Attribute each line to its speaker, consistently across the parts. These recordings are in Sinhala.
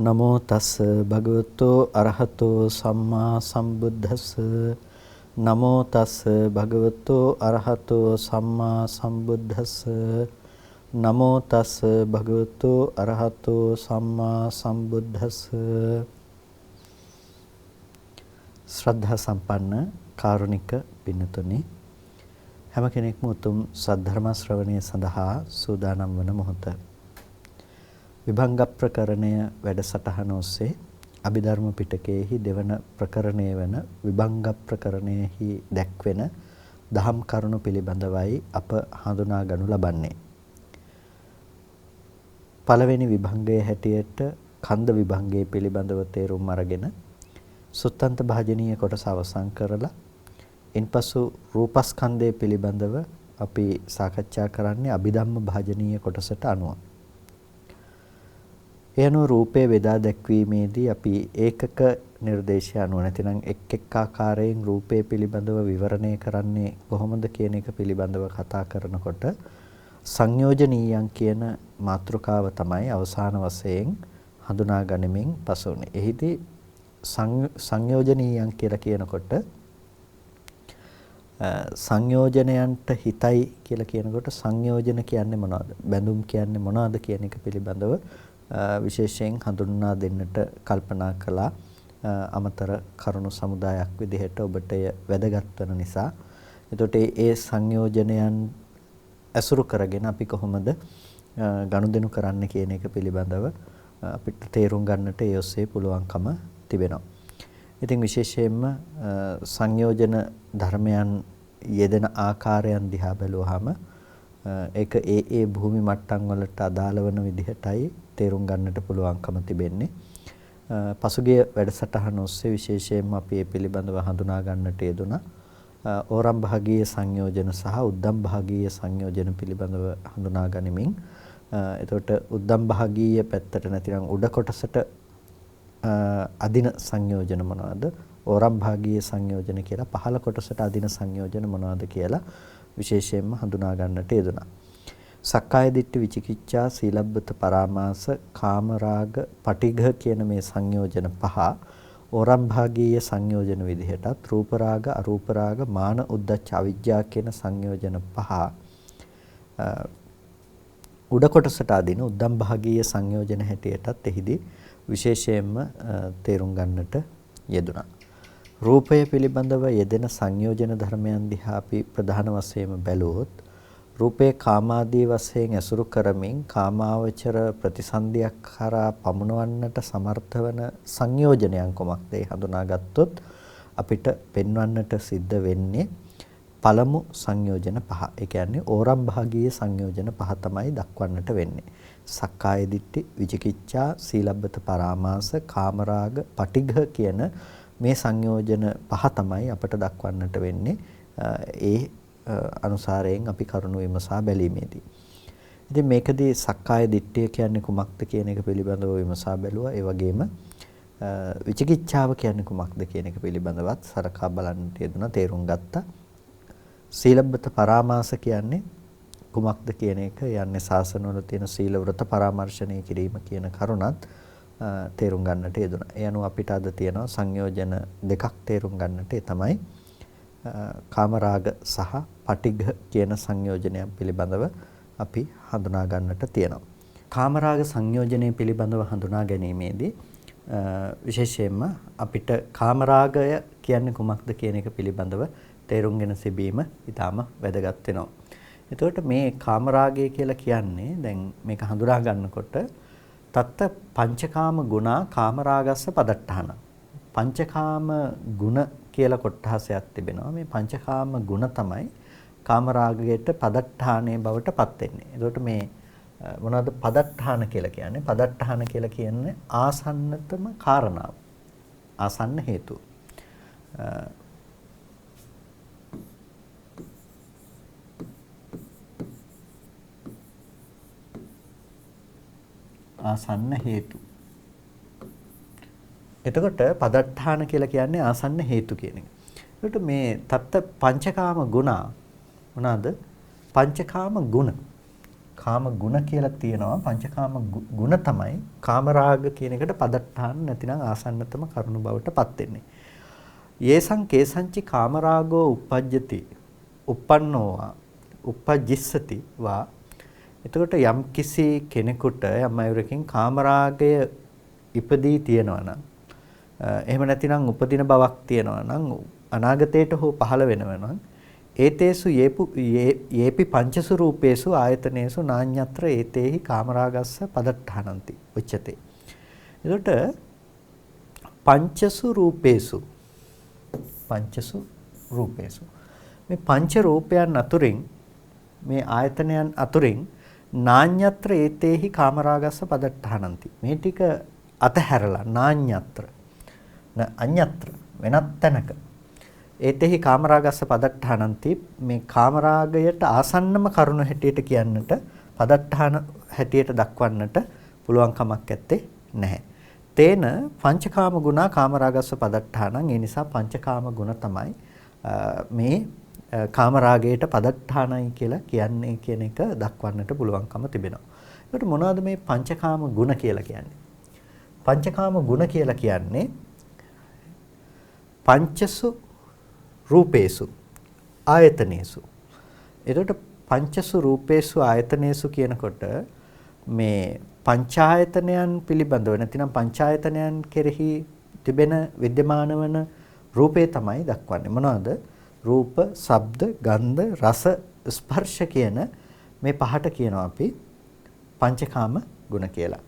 Speaker 1: නමෝ තස් භගවතෝ අරහතෝ සම්මා සම්බුද්දස්ස නමෝ තස් භගවතෝ අරහතෝ සම්මා සම්බුද්දස්ස නමෝ තස් භගවතෝ අරහතෝ සම්මා සම්බුද්දස්ස ශ්‍රද්ධා සම්පන්න කාරුණික පින්තුනි හැම කෙනෙක්ම උතුම් සද්ධර්ම ශ්‍රවණය සඳහා සූදානම් වන මොහොත විභංග ප්‍රකරණය වැඩසටහන ඔස්සේ අභිධර්ම පිටකයේහි දෙවන ප්‍රකරණය වන විභංග ප්‍රකරණයෙහි දැක්වෙන දහම් කරුණු පිළිබඳවයි අප හඳුනා ගනු ලබන්නේ. පළවෙනි විභංගයේ හැටියට කන්ද විභංගයේ පිළිබඳව තේරුම් අරගෙන සුත්තන්ත භාජනීය කොටස අවසන් කරලා ඉන්පසු රූපස්කන්ධය පිළිබඳව අපි සාකච්ඡා කරන්නේ අභිධම්ම භාජනීය කොටසට අනුව. එයනෝ රූපේ වේදා දැක්වීමේදී අපි ඒකක නිර්දේශය අනුව නැතිනම් එක් ආකාරයෙන් රූපේ පිළිබඳව විවරණය කරන්නේ කොහොමද කියන එක පිළිබඳව කතා කරනකොට සංයෝජනීයං කියන මාතෘකාව තමයි අවසාන වශයෙන් හඳුනා ගනිමින් පසුනේ. එහිදී සංයෝජනීයං කියලා කියනකොට සංයෝජනයන්ට හිතයි කියලා කියනකොට සංයෝජන කියන්නේ මොනවද? බැඳුම් කියන්නේ මොනවද කියන එක පිළිබඳව විශේෂයෙන් හඳුන්වා දෙන්නට කල්පනා කළා. අමතර කරුණු සමුදායක් විදිහට ඔබට වැදගත් වෙන නිසා. එතකොට ඒ සංයෝජනයන් ඇසුරු කරගෙන අපි කොහොමද ගනුදෙනු කරන්න කියන එක පිළිබඳව අපිට තේරුම් ගන්නට ඒ ඔස්සේ පුළුවන්කම තිබෙනවා. ඉතින් විශේෂයෙන්ම සංයෝජන ධර්මයන් යෙදෙන ආකාරයන් දිහා බැලුවාම ඒක ඒ භූමි මට්ටම් වලට අදාළ වෙන විදිහටයි තේරුම් ගන්නට පුළුවන්කම තිබෙන්නේ. පසුගිය වැඩසටහන ඔස්සේ විශේෂයෙන්ම අපි මේ පිළිබඳව හඳුනා ගන්නට යෙදුණා. ඕරම් භාගීය සංයෝජන සහ උද්දම් භාගීය සංයෝජන පිළිබඳව හඳුනා ගනිමින් එතකොට උද්දම් භාගීය පැත්තට නැතිනම් උඩ කොටසට අදින සංයෝජන මොනවද? ඕරම් භාගීය සංයෝජන කියලා පහළ කොටසට අදින සංයෝජන මොනවද කියලා විශේෂයෙන්ම හඳුනා ගන්නට යෙදුණා. සක්කාය දිට්ඨි විචිකිච්ඡා සීලබ්බත පරාමාස කාමරාග පටිඝ කියන මේ සංයෝජන පහ ඕරම් භාගීය සංයෝජන විදිහටත් රූප රාග අරූප රාග මාන උද්දච්ච අවිජ්ජා කියන සංයෝජන පහ උඩ කොටසට අදින උද්දම් භාගීය සංයෝජන හැටියටත් එහිදී විශේෂයෙන්ම තේරුම් ගන්නට යෙදුණා. රූපය පිළිබඳව යෙදෙන සංයෝජන ධර්මයන් දිහා අපි ප්‍රධාන වශයෙන්ම බැලුවොත් රූපේ කාමාදී වශයෙන් ඇසුරු කරමින් කාමාවචර ප්‍රතිසන්දියක් කරා පමුණවන්නට සමර්ථ වන සංයෝජනයන් කොමක්ද ඒ හඳුනාගත්තොත් අපිට පෙන්වන්නට සිද්ධ වෙන්නේ පළමු සංයෝජන පහ. ඒ කියන්නේ ඕරම් භාගීය සංයෝජන පහ තමයි දක්වන්නට වෙන්නේ. සක්කාය දිට්ඨි විචිකිච්ඡා සීලබ්බත පරාමාස කාමරාග පටිඝ කියන මේ සංයෝජන පහ තමයි අපට දක්වන්නට වෙන්නේ. ඒ අනුසාරයෙන් අපි කරුණු විමසා බැලීමේදී. ඉතින් මේකදී සක්කාය දිට්ඨිය කියන්නේ කුමක්ද කියන එක පිළිබඳව විමසා බැලුවා. ඒ වගේම විචිකිච්ඡාව කියන්නේ කුමක්ද කියන එක පිළිබඳවත් සරකා බලන්නට යෙදුණා, තේරුම් ගත්තා. සීලබ්බත පරාමාස කියන්නේ කුමක්ද කියන එක යන්නේ ශාසනවල තියෙන සීල වෘත පරාමර්ශණය කිරීම කියන කරුණත් තේරුම් ගන්නට යෙදුණා. ඒ අනුව අපිට අද තියෙනවා සංයෝජන දෙකක් තේරුම් ගන්නට. ඒ තමයි කාමරාග සහ පටිඝ කියන සංයෝජනයන් පිළිබඳව අපි හඳුනා ගන්නට තියෙනවා. කාමරාග සංයෝජනය පිළිබඳව හඳුනා ගැනීමේදී විශේෂයෙන්ම අපිට කාමරාගය කියන්නේ කුමක්ද කියන එක පිළිබඳව තේරුම්ගෙන සිටීම ඉතාම වැදගත් වෙනවා. එතකොට මේ කාමරාගය කියලා කියන්නේ දැන් මේක හඳුනා ගන්නකොට තත්ත පංචකාම ගුණා කාමරාගස්ස පදට්ඨාන. පංචකාම ගුණ කියලා කොටහසක් තිබෙනවා. මේ පංචකාම ගුණ තමයි කාමරාගයට පදට්ඨානයේ බවට පත් වෙන්නේ. එතකොට මේ මොනවද පදට්ඨාන කියලා කියන්නේ? පදට්ඨාන කියලා කියන්නේ ආසන්නතම කාරණාව. ආසන්න හේතුව. ආසන්න හේතු. එතකොට පදට්ඨාන කියලා කියන්නේ ආසන්න හේතු කියන එක. එතකොට මේ තත්ත පංචකාම ගුණ මොනවාද? පංචකාම ගුණ. කාම ගුණ කියලා තියෙනවා. පංචකාම ගුණ තමයි කාමරාග කියන එකට පදට්ටාන නැතිනම් ආසන්නතම කරුණු බවට පත් වෙන්නේ. යේසං කේසංචි කාමරාගෝ uppajjati uppannෝවා uppajjissati වා. එතකොට යම් කිසි කෙනෙකුට යම් අයුරකින් කාමරාගය ඉපදී තියෙනවා නම් එහෙම නැතිනම් උපදින බවක් තියෙනවා නම් අනාගතයට හෝ පහළ වෙනවා නම් ඒතේසු යේපි පංචසු රූපේසු ආයතනේසු නාඤ්ඤත්‍ර ඒතේහි කාමරාගස්ස පදට්ඨානಂತಿ උච්චතේ. එතකොට පංචසු රූපේසු මේ පංච රූපයන් අතුරින් මේ ආයතනයන් අතුරින් නාඤ්ඤත්‍ර ඒතේහි කාමරාගස්ස පදට්ඨානಂತಿ මේ ටික අතහැරලා නාඤ්ඤත්‍ර අඤ්ඤත්‍ර වෙනත් තැනක ඒතෙහි කාමරාගස්ස පදට්ඨානಂತಿ මේ කාමරාගයට ආසන්නම කරුණ හැටියට කියන්නට පදට්ඨාන හැටියට දක්වන්නට පුළුවන් කමක් නැත්තේ නැහැ. තේන පංචකාම ගුණා කාමරාගස්ස පදට්ඨානං. ඒ නිසා පංචකාම ගුණ තමයි මේ කාමරාගයට පදට්ඨානයි කියලා කියන්නේ කියන එක දක්වන්නට පුළුවන්කම තිබෙනවා. ඒකට මොනවද මේ පංචකාම ගුණ කියලා කියන්නේ? පංචකාම ගුණ කියලා කියන්නේ පංචසු රූපේසු ආයතනේසු. එතකොට පංචසු රූපේසු ආයතනේසු කියනකොට මේ පංචායතනයන් පිළිබඳව නැතිනම් පංචායතනයන් කෙරෙහි තිබෙන විද්‍යමාන වන රූපේ තමයි දක්වන්නේ. මොනවාද? රූප, ශබ්ද, ගන්ධ, රස, ස්පර්ශ කියන මේ පහට කියනවා අපි පංචකාම ගුණ කියලා.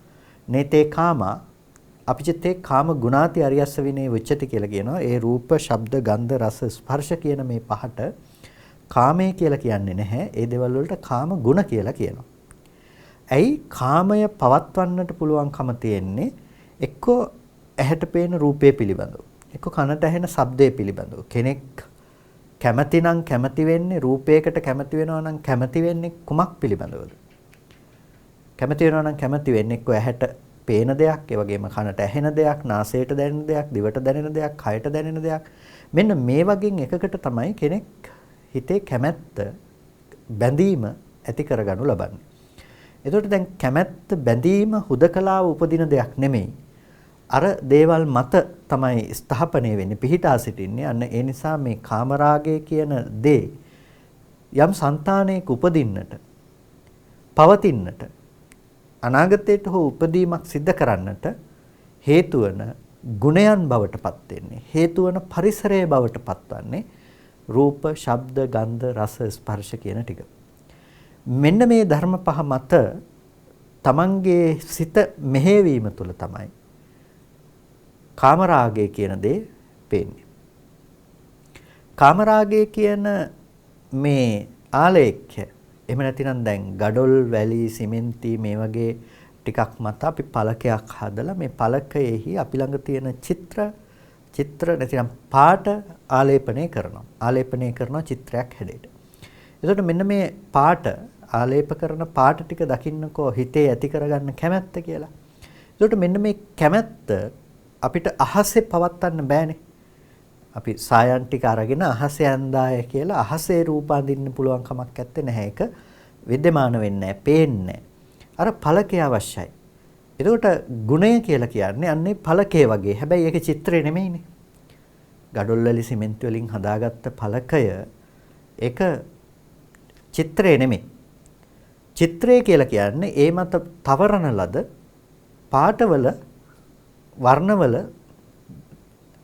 Speaker 1: නේතේ කාමා අපිචිතේ කාම ගුණාති අරියස්ස විනේ උච්චති කියලා කියනවා. ඒ රූප, ශබ්ද, ගන්ධ, රස, ස්පර්ශ කියන මේ පහට කාමය කියලා කියන්නේ නැහැ. ඒ දේවල් වලට කාම ගුණ කියලා කියනවා. ඇයි කාමය පවත්වන්නට පුළුවන්කම තියෙන්නේ එක්කෝ ඇහැට පේන රූපේ පිළිබඳව. එක්කෝ කනට ඇහෙන ශබ්දේ පිළිබඳව. කෙනෙක් කැමැතිනම් කැමැති වෙන්නේ රූපයකට කැමැති වෙනවා නම් කැමැති වෙන්නේ කුමක් පිළිබඳවද? කැමැති වෙනවා නම් කැමැති වෙන්නේ එක්කෝ ඇහැට පේන දෙයක්, ඒ වගේම කනට ඇහෙන දෙයක්, නාසයට දැනෙන දෙයක්, දිවට දැනෙන දෙයක්, කයට දැනෙන දෙයක්. මෙන්න මේ වගේ එකකට තමයි කෙනෙක් හිතේ කැමැත්ත බැඳීම ඇති කරගනු ලබන්නේ. එතකොට දැන් කැමැත්ත බැඳීම හුදකලාව උපදින දෙයක් නෙමෙයි. අර දේවල් මත තමයි ස්ථාපනය වෙන්නේ, පිහිටා සිටින්නේ. අන්න ඒ නිසා මේ කාමරාගය කියන දේ යම් సంతානයක උපදින්නට, පවතින්නට, අනාගතයට හෝ උපදීමක් සිද්ධ කරන්නට හේතු වන ගුණයන් බවට පත් වෙන්නේ, හේතු වන පරිසරයේ බවට පත්වන්නේ රූප, ශබ්ද, ගන්ධ, රස, ස්පර්ශ කියන ටික. මෙන්න මේ ධර්ම පහ මත තමන්ගේ සිත මෙහෙවීම තුළ තමයි කාමරාගය කියන දේ පේන්නේ. කාමරාගය කියන මේ ආලේඛ්‍ය එහෙම නැතිනම් දැන් ගඩොල්, වැලි, සිමෙන්ති මේ වගේ ටිකක් මත අපි පළකයක් හදලා මේ පළකයෙහි අපි ළඟ තියෙන චිත්‍ර නැතිනම් පාට ආලේපනය කරනවා. ආලේපනය කරනවා චිත්‍රයක් හැඩයට. එතකොට මෙන්න මේ පාට ආලේප කරන පාට ටික දකින්නකෝ හිතේ ඇති කරගන්න කැමැත්ත කියලා. එතකොට මෙන්න මේ කැමැත්ත අපිට අහසේ පවත්වන්න බෑනේ. අපි සායන් ටික අරගෙන අහසේ ඇඳාය කියලා අහසේ රූප අඳින්න පුළුවන් කමක් නැත්තේ නැහැ. ඒක විද්‍යමාන වෙන්නේ නැහැ, පේන්නේ අර ඵලකය අවශ්‍යයි. එතකොට ගුණය කියලා කියන්නේ අන්නේ ඵලකය වගේ. හැබැයි ඒක චිත්‍රය නෙමෙයිනේ. ගඩොල් වලින් සිමෙන්ති වලින් හදාගත්ත ඵලකය ඒක චිත්‍රය නෙමෙයි. චිත්‍රය කියලා කියන්නේ ඒ මත තවරන ලද පාටවල වර්ණවල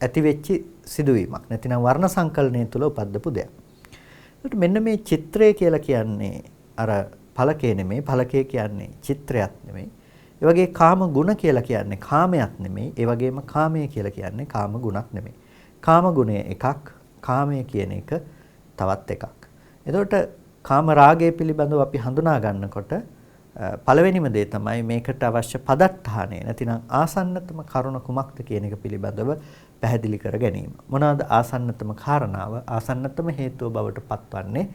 Speaker 1: ඇතිවෙච්ච සිදුවීමක්. නැතිනම් වර්ණ සංකලනය තුළ උපද්දපු දෙයක්. ඒකට මෙන්න මේ චිත්‍රය කියලා කියන්නේ අර ඵලකේ නෙමෙයි. ඵලකේ කියන්නේ චිත්‍රයක් නෙමෙයි. ඒ වගේ කාම ගුණ කියලා කියන්නේ කාමයක් නෙමෙයි. ඒ වගේම කාමය කියලා කියන්නේ කාම ගුණක් නෙමෙයි. කාම ගුණය එකක්, කාමය කියන එක තවත් එකක්. එතකොට කාම රාගය පිළිබඳව අපි හඳුනා ගන්නකොට පළවෙනිම දේ තමයි මේකට අවශ්‍ය පදට්ඨානය නැතිනම් ආසන්නතම කරුණ කුමක්ද කියන එක පිළිබඳව පැහැදිලි කර ගැනීම. මොනවාද ආසන්නතම කාරණාව? ආසන්නතම හේතුව බවට පත්වන්නේ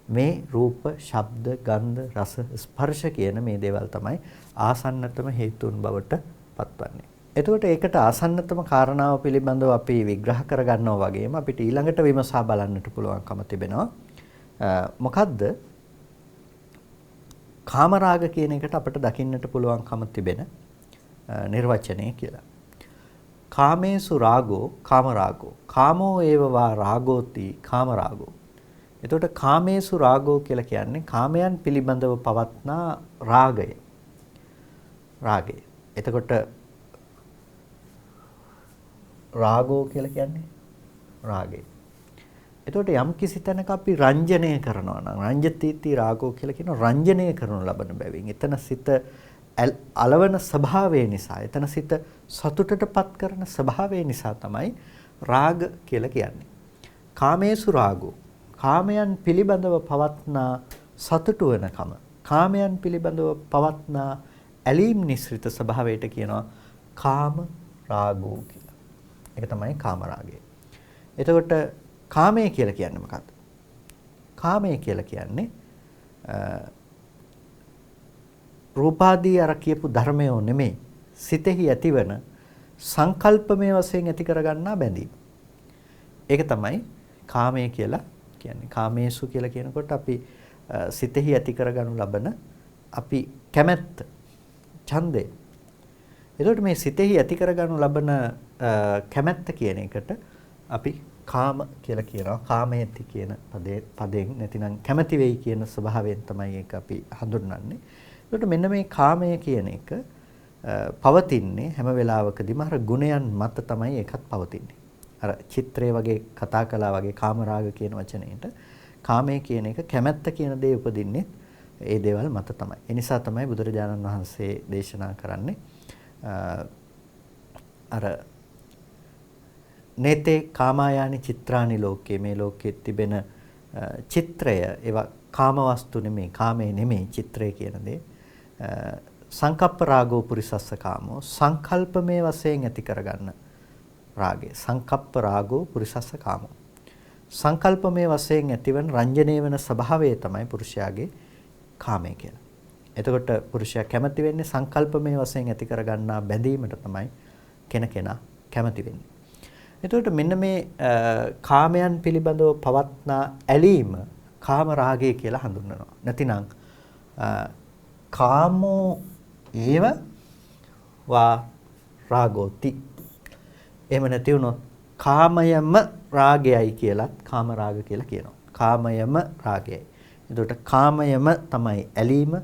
Speaker 1: මේ රූප, ශබ්ද, ගන්ධ, රස, ස්පර්ශ කියන මේ දේවල් තමයි ආසන්නතම හේතුන් බවට පත්වන්නේ. එතකොට ඒකට ආසන්නතම කාරණාව පිළිබඳව අපි විග්‍රහ කර ගන්නවා වගේම අපිට ඊළඟට විමසා බලන්නට පුළුවන්කම තිබෙනවා. මොකද්ද කාමරාග කියන එකට අපිට දකින්නට පුළුවන්කම තිබෙන නිර්වචනය කියලා. කාමේසු රාගෝ කාමරාගෝ කාමෝ ඒවවා රාගෝති කාමරාගෝ. එතකොට කාමේසු රාගෝ කියලා කියන්නේ කාමයන් පිළිබඳව පවත්නා රාගය. රාගය. එතකොට රාගෝ කියලා කියන්නේ රාගය. එතකොට යම් කිසි තැනක අපි රංජනය කරනවා නම් රංජතිති රාගෝ කියලා කියන රංජනය කරනු ලබන බැවින් එතන සිත අලවන ස්වභාවය නිසා එතන සිත සතුටටපත් කරන ස්වභාවය නිසා තමයි රාග කියලා කියන්නේ. කාමේසු රාගෝ කාමයන් පිළිබඳව පවත්නා සතුටු වෙනකම කාමයන් පිළිබඳව පවත්නා ඇලීම් නිස්ෘත ස්වභාවයට කියනවා කාම රාගෝ කියලා. ඒක තමයි කාම රාගය. එතකොට කාමය කියලා කියන්නේ මොකක්ද? කාමය කියලා කියන්නේ රූපාදී අර කියපු ධර්මයෝ නෙමෙයි සිතෙහි ඇතිවන සංකල්පමය වශයෙන් ඇති කරගන්නා බැඳීම. ඒක තමයි කාමය කියලා කියන්නේ. කාමේසු කියලා කියනකොට අපි සිතෙහි ඇති කරගනු ලබන අපි කැමැත්ත, ඡන්දය. එතකොට මේ සිතෙහි ඇති කරගනු ලබන කැමැත්ත කියන එකට අපි කාම කියලා කියනවා. කාමයේති කියන පදයෙන් නැතිනම් කැමැති වෙයි කියන ස්වභාවයෙන් තමයි ඒක අපි හඳුන්වන්නේ. ඒකට මෙන්න මේ කාමය කියන එක පවතින්නේ හැම වෙලාවකදීම අර ගුණයන් මත තමයි ඒකත් පවතින්නේ. අර චිත්‍රය වගේ කතා කළා වගේ කාමරාග කියන වචනේට කාමය කියන එක කැමැත්ත කියන දේ උපදින්නේ ඒ දේවල් මත තමයි. ඒ නිසා තමයි බුදුරජාණන් වහන්සේ දේශනා කරන්නේ අර නේතේ කාමායානි චිත්‍රානි ලෝකේ මේ ලෝකයේ තිබෙන චිත්‍රය ඒවා කාම වස්තු නෙමෙයි කාමේ නෙමෙයි චිත්‍රය කියන දේ සංකප්ප රාගෝ පුරිසස්ස කාමෝ සංකල්පමේ වශයෙන් ඇති කරගන්න රාගය සංකප්ප රාගෝ පුරිසස්ස කාමෝ සංකල්පමේ වශයෙන් ඇතිවන රංජනීය වෙන ස්වභාවය තමයි පුරුෂයාගේ කාමය කියලා. එතකොට පුරුෂයා කැමති වෙන්නේ සංකල්පමේ වශයෙන් ඇති කරගන්නා බැඳීමට තමයි කෙනා කැමති වෙන්නේ. එතකොට මෙන්න මේ කාමයන් පිළිබඳව පවත්නා ඇලීම කාම රාගය කියලා හඳුන්වනවා. නැතිනම් කාමෝ ඒව වා රාගෝති. එහෙම නැති වුණොත් කාමයම රාගයයි කියලත් කාම රාග කියලා කියනවා. කාමයම රාගයයි. එතකොට කාමයම තමයි ඇලීම.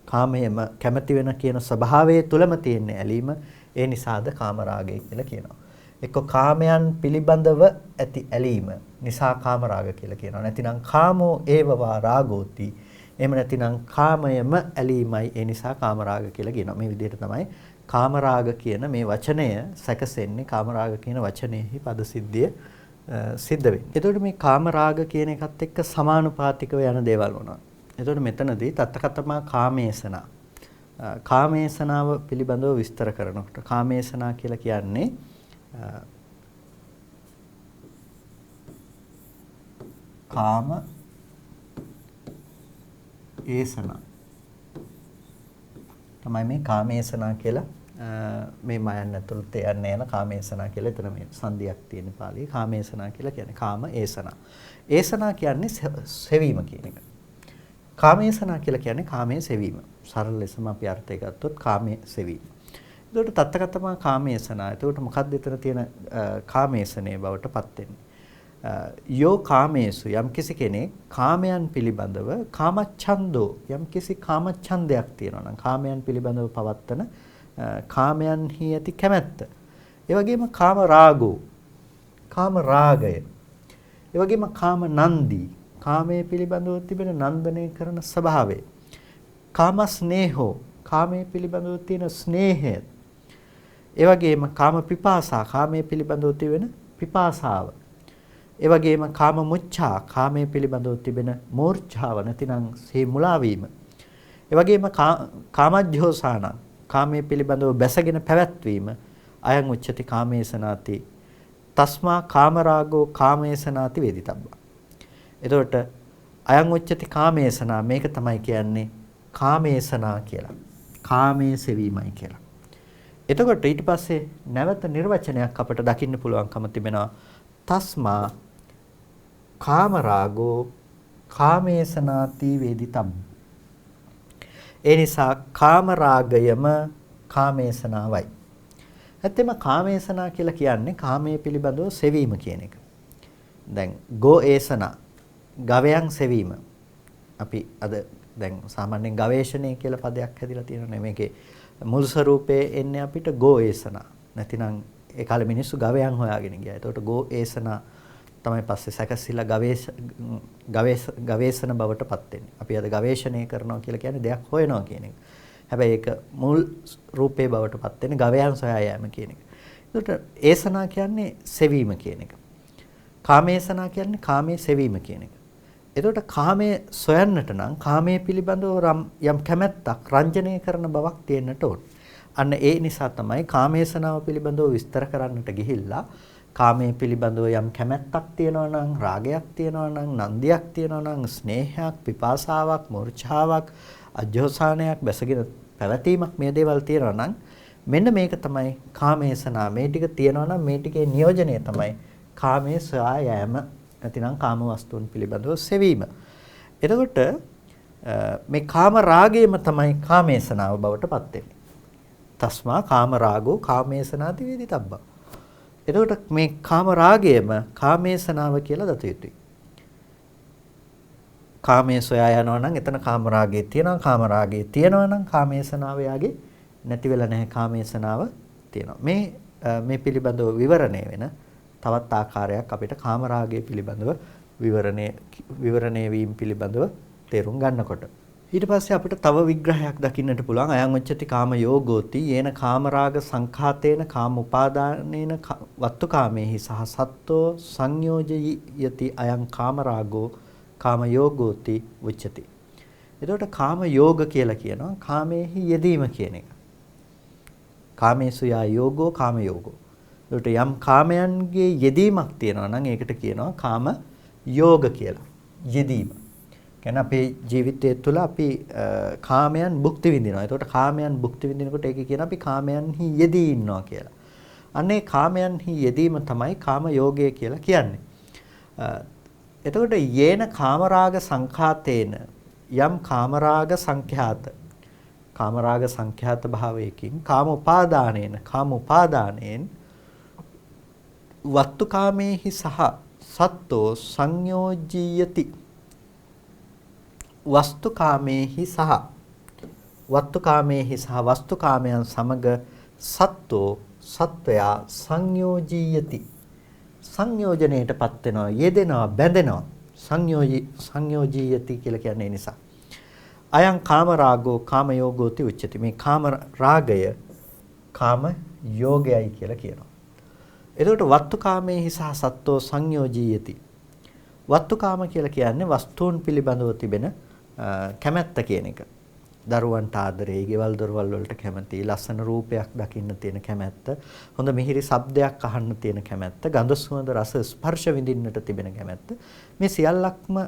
Speaker 1: කාමයම කැමති වෙන කියන ස්වභාවය තුලම තියෙන ඇලීම. ඒ නිසාද කාම රාගය කියලා කියනවා. එක්ක කාමයන් පිළිබඳව ඇති ඇලීම නිසා කාම රාග කියලා කියනවා. නැතිනම් කාමෝ ඒවවා රාගෝති. එහෙම නැතිනම් කාමයම ඇලීමයි ඒ නිසා කාම රාග කියලා කියනවා. මේ විදිහට තමයි කාම රාග කියන මේ වචනය සැකසෙන්නේ. කාම රාග කියන වචනයෙහි පද සිද්ධිය සිද්ධ වෙන්නේ. එතකොට මේ කාම රාග කියන එකත් එක්ක සමානුපාතිකව යන දේවල් වුණා. එතකොට මෙතනදී තත්තකතමා කාමේසනා. කාමේසනාව පිළිබඳව විස්තර කරනකොට කාමේසනා කියලා කියන්නේ කාම ඒසනා තමයි මේ කාමේසනා කියලා මේ මයන් ඇතුළත යන්නේ යන කාමේසනා කියලා එතන මේ සංදියක් තියෙන පාළියේ කාමේසනා කියලා කියන්නේ කාම ඒසනා. ඒසනා කියන්නේ සෙවීම කියන එක. කාමේසනා කියලා කියන්නේ කාමයේ සෙවීම. සරල ලෙසම අපි අර්ථය ගත්තොත් කාමයේ සෙවීම. ඒකට තත්තකතමා කාමේසනා. ඒකට මොකක්ද එතන තියෙන කාමේසනේ බවට පත් වෙන්නේ? යෝ කාමේසු යම්කිසි කෙනෙක් කාමයන් පිළිබඳව කාමච්ඡන්தோ යම්කිසි කාමච්ඡන්දයක් තියෙනවා නම් කාමයන් පිළිබඳව පවත්තන කාමයන්හි ඇති කැමැත්ත. ඒ වගේම කාම රාගෝ කාම රාගය. ඒ වගේම කාම නන්දී කාමයේ පිළිබඳව තිබෙන නන්දනය කරන ස්වභාවය. කාම ස්නේහෝ කාමයේ පිළිබඳව තියෙන ස්නේහය. ඒ වගේම කාම පිපාසා කාමයේ පිළිබඳව තිබෙන පිපාසාව. ඒ වගේම කාම මුච්ඡා කාමයේ පිළිබඳව තිබෙන මෝර්ඡාව නැතිනම් සේ මුලා වීම. ඒ වගේම කාමජ්ජෝසාන කාමයේ පිළිබඳව බැසගෙන පැවැත්වීම අයං උච්චති කාමේසනාති තස්මා කාමරාගෝ කාමේසනාති වේදිතබ්බා. එතකොට අයං උච්චති කාමේසනා මේක තමයි කියන්නේ කාමේසනා කියලා. කාමයේ සෙවීමයි කියලා. එතකොට ඊට පස්සේ නැවත නිර්වචනයක් අපට දකින්න පුළුවන්කම තිබෙනවා. තස්මා කාමරාගෝ කාමේසනාති වේදිතබ්බ. ඒ නිසා කාම රාගයම කාමේසනාවයි. ඇත්තම කාමේසනා කියලා කියන්නේ කාමයේ පිළිබඳව සෙවීම කියන එක. දැන් ගෝ ඒසනා ගවයන් සෙවීම. අපි අද දැන් සාමාන්‍යයෙන් ගවේෂණය කියලා පදයක් හැදිලා තියෙනවා. මේකේ මුල් ස්වරූපයේ එන්නේ අපිට ගෝ ඒසනා. නැතිනම් ඒ කාලේ මිනිස්සු ගවයන් හොයාගෙන ගියා. ඒතකොට ගෝ ඒසනා තමයි පස්සේ සැකසিলা ගවේෂණ බවටපත් වෙන්නේ. අපි අද ගවේෂණය කරනවා කියලා කියන්නේ දෙයක් හොයනවා කියන එක. හැබැයි ඒක මුල් රූපේ බවටපත් වෙන්නේ ගවයන් සොයා යෑම කියන එක. ඒකට ඒසනා කියන්නේ සෙවීම කියන එක. කාමේසනා කියන්නේ කාමයේ සෙවීම කියන එක. එතකොට කාමයේ සොයන්නට නම් කාමයේ පිළිබඳව යම් කැමැත්තක් රංජනය කරන බවක් තියෙන්නට ඕන. අන්න ඒ නිසා තමයි කාමේසනාව පිළිබඳව විස්තර කරන්නට ගිහිල්ලා කාමයේ පිළිබඳව යම් කැමැත්තක් තියෙනවා නම් රාගයක් තියෙනවා නම් නන්දියක් තියෙනවා නම් ස්නේහයක් පිපාසාවක් මෝර්ඡාවක් අජෝසානයක් බැසගෙන පැවතීමක් මේ දේවල් තියෙනවා නම් මෙන්න මේක තමයි කාමේසනා. මේ ටික තියෙනවා නම් මේ ටිකේ නියෝජනය තමයි කාමයේ සොයා යෑම. නැතිනම් කාම වස්තුන් පිළිබඳව සෙවීම. එතකොට මේ කාම රාගයම තමයි කාමේසනාව බවට පත් වෙන්නේ. තස්මා කාම රාගෝ කාමේසනාති වේදිතබ්බා. එතකොට මේ කාම රාගයම කාමේසනාව කියලා දත යුතුයි. කාමයේ සොයා යනවා නම් එතන කාම රාගය තියෙනවා. කාම රාගය තියෙනවා නම් කාමේසනාව යාගේ නැති වෙලා නැහැ. කාමේසනාව තියෙනවා. මේ පිළිබඳව විවරණය වෙන තවත් ආකාරයක් අපිට කාම රාගය පිළිබඳව විවරණය වීම පිළිබඳව තේරුම් ගන්නකොට ඊට පස්සේ අපිට තව විග්‍රහයක් දකින්නට පුළුවන්. අයං උච්චති කාම යෝගෝති යේන කාම රාග සංඛාතේන කාම උපාදානේන වත්තු කාමේහි සහ සත්තෝ සංයෝජයති අයං කාම රාගෝ කාම යෝගෝති උච්චති. එතකොට කාම යෝග කියලා කියනවා කාමේහි යෙදීම කියන එක. කාමේසු යා යෝගෝ කාම යෝගෝ. ඒකට යම් කාමයන්ගේ යෙදීමක් තියෙනවා නම් ඒකට කියනවා කාම යෝග කියලා. යෙදීම. කියන්නේ අපේ ජීවිතය තුළ අපි කාමයන් භුක්ති විඳිනවා. ඒකට කාමයන් භුක්ති විඳිනකොට ඒක කියන අපි කාමයන්හි යෙදී ඉන්නවා කියලා. අන්නේ කාමයන්හි යෙදීම තමයි කාම යෝගය කියලා කියන්නේ. එතකොට යේන කාමරාග සංඛාතේන යම් කාමරාග සංඛ්‍යාත භාවයකින් කාම උපාදානයෙන් වත්තු කාමේහි සහ සත්තෝ සංයෝජීයති. වස්තු කාමේහි සහ වස්තු කාමයන් සමග සත්වයා සංයෝජීයති. සංයෝජනයටපත් වෙනවා, යෙදෙනවා, බැඳෙනවා. සංයෝජීයති කියලා කියන්නේ නිසා. අයං කාම රාගෝ කාම යෝගෝති උච්චති. මේ කාම රාගය කාම යෝගයයි කියලා කියනවා. එතකොට වත්තු කාමේහි සහ සත්තෝ සංයෝජීයති. වත්තු කාම කියලා කියන්නේ වස්තුන් පිළිබඳව තිබෙන කැමැත්ත කියන එක. දරුවන්ට ආදරේ, ගෙවල් දොරවල් වලට කැමැති, ලස්සන රූපයක් දකින්න තියෙන කැමැත්ත, හොඳ මිහිරි ශබ්දයක් අහන්න තියෙන කැමැත්ත, ගඳ සුවඳ රස ස්පර්ශ විඳින්නට තිබෙන කැමැත්ත. මේ සියල්ලක්ම